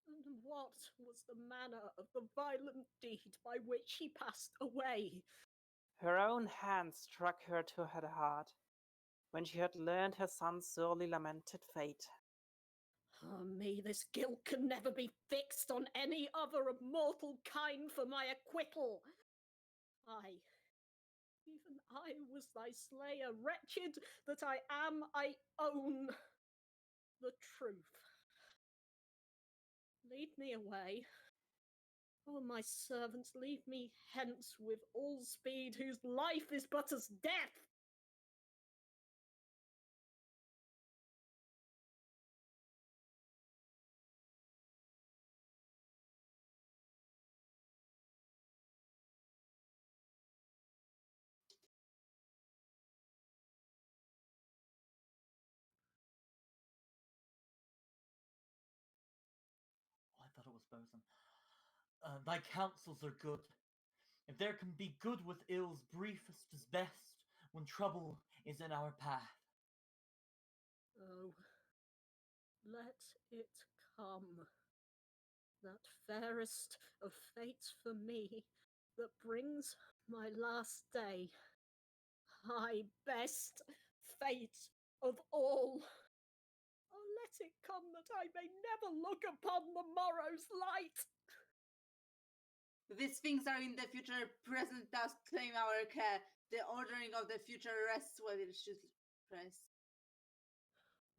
And what was the manner of the violent deed by which he passed away?
Her own hand struck her to her heart, when she had learned her son's sorely lamented fate.
Ah, me, this guilt can never be fixed on any other of mortal kind for my acquittal. Even I was thy slayer. Wretched that I am, I own the truth. Lead me away. Oh, my servants, lead me hence with all speed, whose life is but as death.
Oh, I thought it was Bosun. Thy counsels are good. If there can be good with ills, briefest is best when trouble is in our path.
Oh, let it come. That fairest of fates for me, that brings my last day. High best fate of all. Oh, let it come that I may never look upon the morrow's light.
These things are in the future, present does claim our care. The ordering of the future rests where it should rest.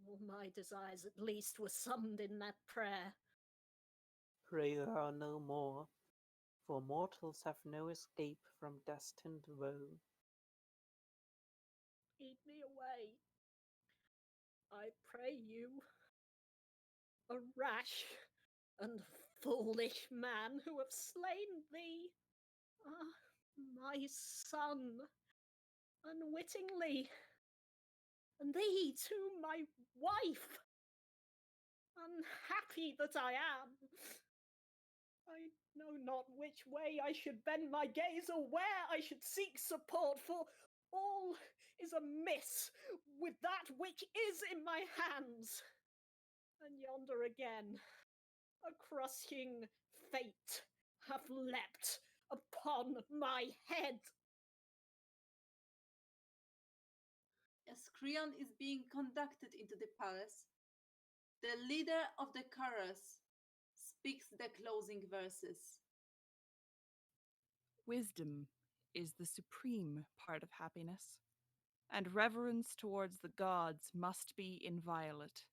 All my desires at least were summed in that prayer.
Pray thou no more, for mortals have no escape from destined woe.
Lead me away, I pray you, a rash and foolish man who have slain thee, my son, unwittingly, and thee too, my wife. Unhappy that I am. I know not which way I should bend my gaze or where I should seek support, for all is amiss with that which is in my hands. And yonder again, a crushing fate hath leapt upon my head.
As Creon is being conducted into the palace, the leader of the chorus speaks the closing verses.
Wisdom is the supreme part of happiness, and reverence towards the gods must be inviolate.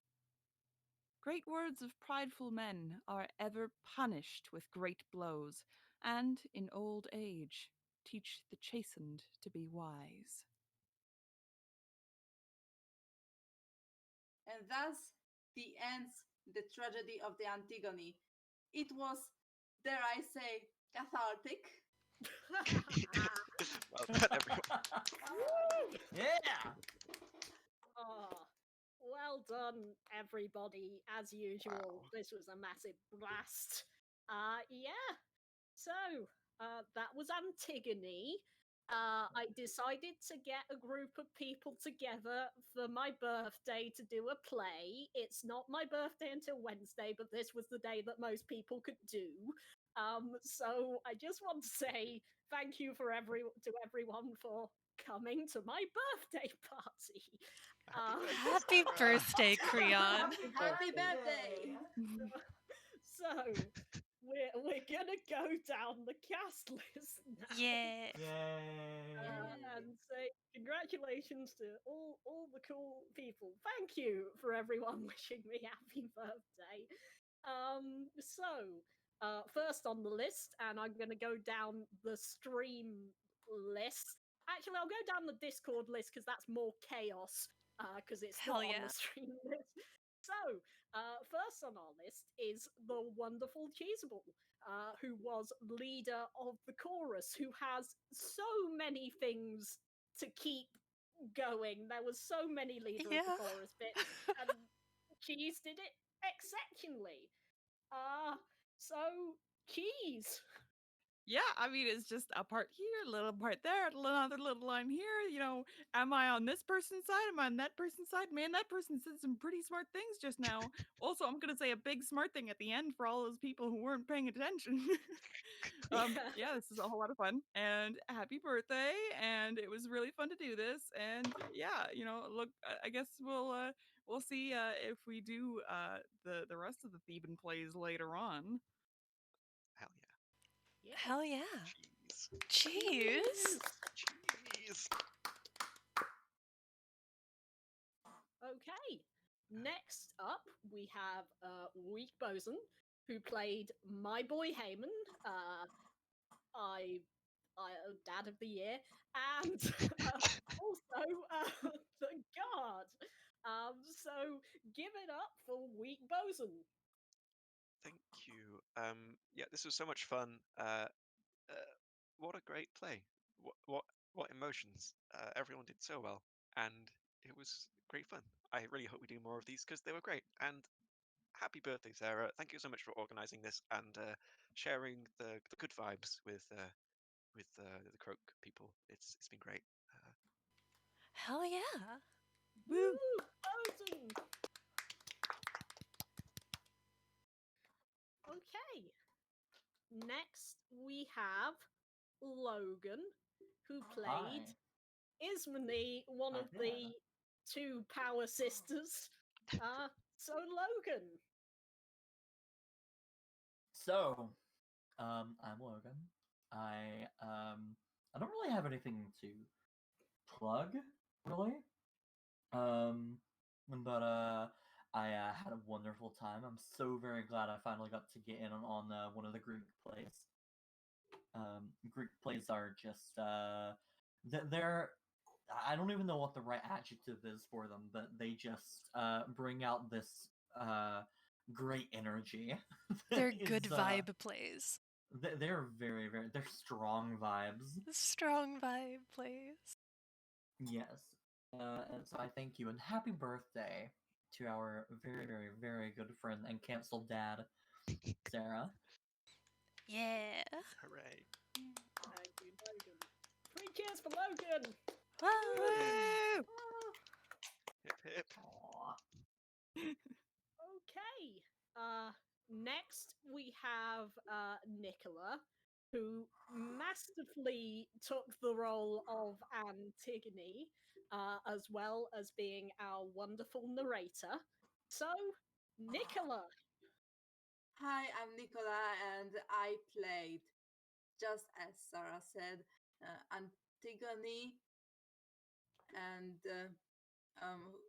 Great words of prideful men are ever punished with great blows, and in old age teach the chastened to be wise.
And thus the ends the tragedy of the Antigone. It was, dare I say, cathartic.
Well done, everyone.
Yeah.
Oh, well done, everybody. As usual,
Wow.
this was a massive blast. Yeah. So, that was Antigone. I decided to get a group of people together for my birthday to do a play. It's not my birthday until Wednesday, but this was the day that most people could do. So I just want to say thank you to everyone for coming to my birthday party.
Happy birthday, Creon.
Happy birthday!
So we're gonna go down the cast list now.
Yeah.
Yay.
And say congratulations to all the cool people. Thank you for everyone wishing me happy birthday. First on the list, and I'm gonna go down the stream list. Actually, I'll go down the Discord list because that's more chaos. Because it's
Hell
not on
yeah.
the stream list. So, first on our list is the wonderful Cheesable, who was leader of the chorus, who has so many things to keep going. There was so many leader of
Yeah.
the chorus bits, and Cheese did it exceptionally. So Cheese.
Yeah, I mean, it's just a part here, a little part there, another little line here. You know, am I on this person's side? Am I on that person's side? Man, that person said some pretty smart things just now. Also, I'm going to say a big smart thing at the end for all those people who weren't paying attention. Yeah, this is a whole lot of fun. And happy birthday. And it was really fun to do this. And yeah, you know, look, I guess we'll see if we do the rest of the Theban plays later on.
Hell yeah.
Yeah.
Hell yeah.
Cheese.
Cheers.
Cheese.
Okay. Next up, we have Weak Bosun, who played my boy Heyman. Dad of the Year, and also the guard. So give it up for Weak Bosun.
Thank you. Yeah, this was so much fun. What a great play. What emotions. Everyone did so well, and it was great fun. I really hope we do more of these because they were great. And happy birthday, Sarah! Thank you so much for organising this and sharing the good vibes with the Croak people. It's been great.
Hell yeah.
Woo!
Bosun. Okay. Next, we have Logan, who played Ismene, one
I
of
did.
the two Power Sisters. So Logan.
So, I'm Logan. I don't really have anything to plug, really. But I had a wonderful time. I'm so very glad I finally got to get in on one of the Greek plays. Greek plays are just they're I don't even know what the right adjective is for them, but they just bring out this great energy.
They're
that
good
is,
vibe plays.
They're they're strong vibes.
Strong vibe plays.
Yes. And so I thank you and happy birthday to our very, very, very good friend and canceled dad, Sarah.
Yeah.
Hooray!
Thank you, Logan. 3 cheers for Logan.
Woo!
Hip hip.
Aw.
Okay. Next we have Nicola, who masterfully took the role of Antigone, as well as being our wonderful narrator. So, Nicola.
Hi, I'm Nicola, and I played, just as Sarah said, Antigone. And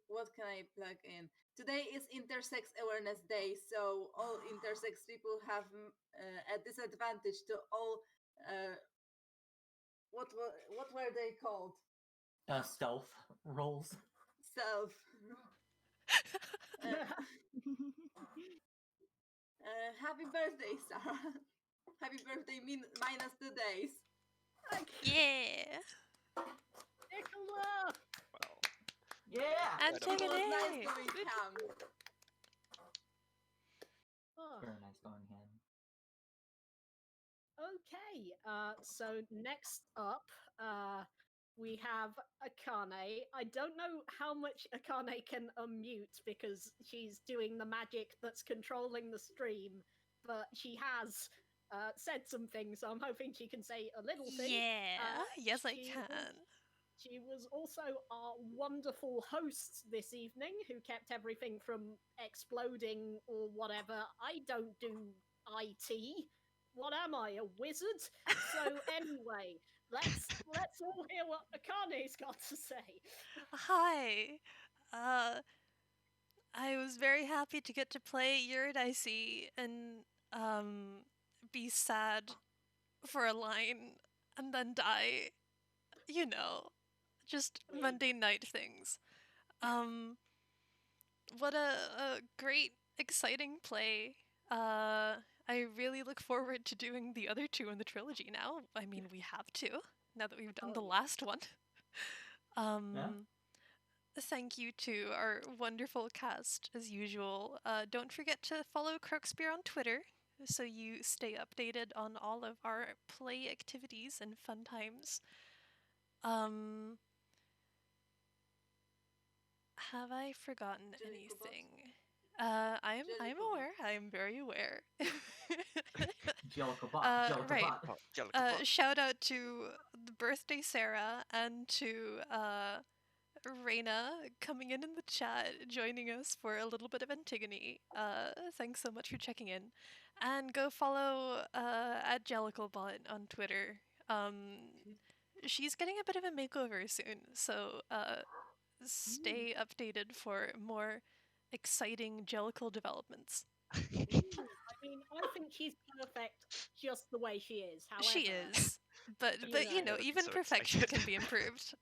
what can I plug in? Today is Intersex Awareness Day, so all intersex people have a disadvantage to all what were they called?
Stealth rolls.
Self. Happy birthday, Sarah. Happy birthday minus 2 days.
Yeah.
Nicola!
Well,
Yeah!
It was nice
Antigone.
going ham.
Oh,
Very nice going ham.
okay, so next up, we have Akane. I don't know how much Akane can unmute because she's doing the magic that's controlling the stream, but she has said some things, so I'm hoping she can say a little thing.
Yeah. Yes, I
she
can.
She was also our wonderful host this evening who kept everything from exploding or whatever. I don't do IT. What am I, a wizard? So anyway, let's all hear what Akane's got to say.
Hi. I was very happy to get to play Eurydice and be sad for a line and then die. You know, just mundane night things. What a great, exciting play. I really look forward to doing the other two in the trilogy now. I mean, we have to, now that we've done the last one. Thank you to our wonderful cast, as usual. Don't forget to follow Croakspeare on Twitter, so you stay updated on all of our play activities and fun times. Have I forgotten anything? I'm aware. I'm very aware.
Jellicle bot.
Right.
Jellicle
Shout out to the birthday Sarah and to Reina coming in the chat, joining us for a little bit of Antigone. Thanks so much for checking in, and go follow at JellicleBot on Twitter. She's getting a bit of a makeover soon, so stay updated for more exciting Jellicle developments.
I mean, I think she's perfect just the way she is. However,
She is, but you know,
I'm
even
so
perfection
excited.
can be improved.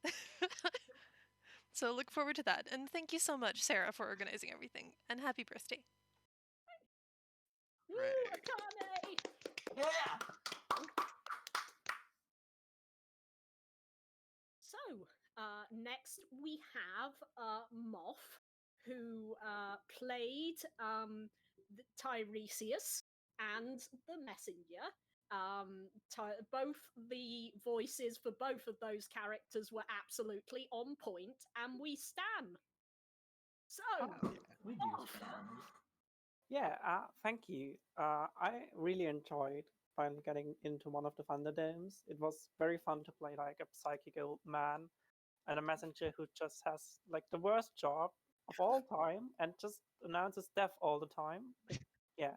So look forward to that, and thank you so much, Sarah, for organizing everything, and happy birthday.
Woo,
Right.
Akane!
Yeah!
So, next we have Moth, who played Tiresias and the Messenger. Both the voices for both of those characters were absolutely on point, and we stan. So,
We do
Moth.
stand.
Yeah, thank you. I really enjoyed finally getting into one of the Funderdomes. It was very fun to play like a psychical man and a messenger who just has like the worst job of all time and just announces death all the time. Yeah,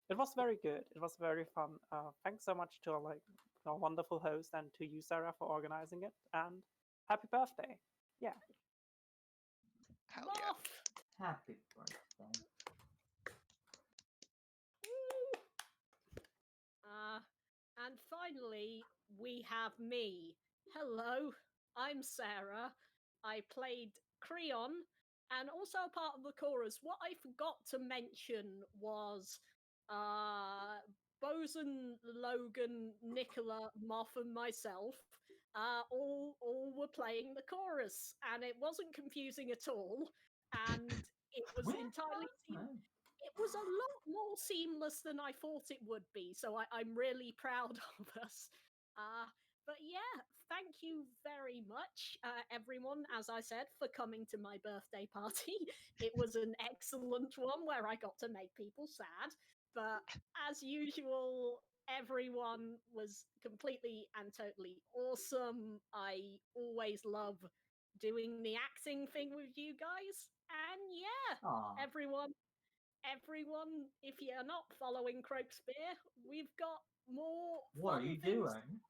it was very good. It was very fun. Thanks so much to our wonderful host and to you, Sarah, for organizing it. And happy birthday! Yeah.
Hell yeah.
Moth.
Happy birthday.
Woo. And finally, we have me. Hello, I'm Sarah. I played Creon and also a part of the chorus. What I forgot to mention was Bosun, Logan, Nicola, Moth, and myself all were playing the chorus, and it wasn't confusing at all. And it was entirely it was a lot more seamless than I thought it would be, so I'm really proud of us. But yeah, thank you very much, everyone, as I said, for coming to my birthday party. It was an excellent one where I got to make people sad, but as usual, everyone was completely and totally awesome. I always love doing the acting thing with you guys, and yeah,
Aw.
everyone, if you're not following Croakspeare, we've got more
What are
fun
you
things.
doing?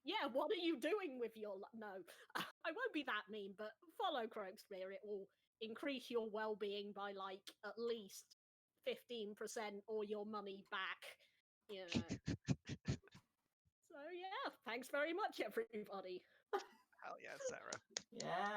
Yeah, what are you doing with your no? I won't be that mean, but follow Croakspeare. It will increase your well-being by like at least 15% or your money back. You know. So yeah. Thanks very much, everybody.
Hell yeah, Sarah.
Yeah.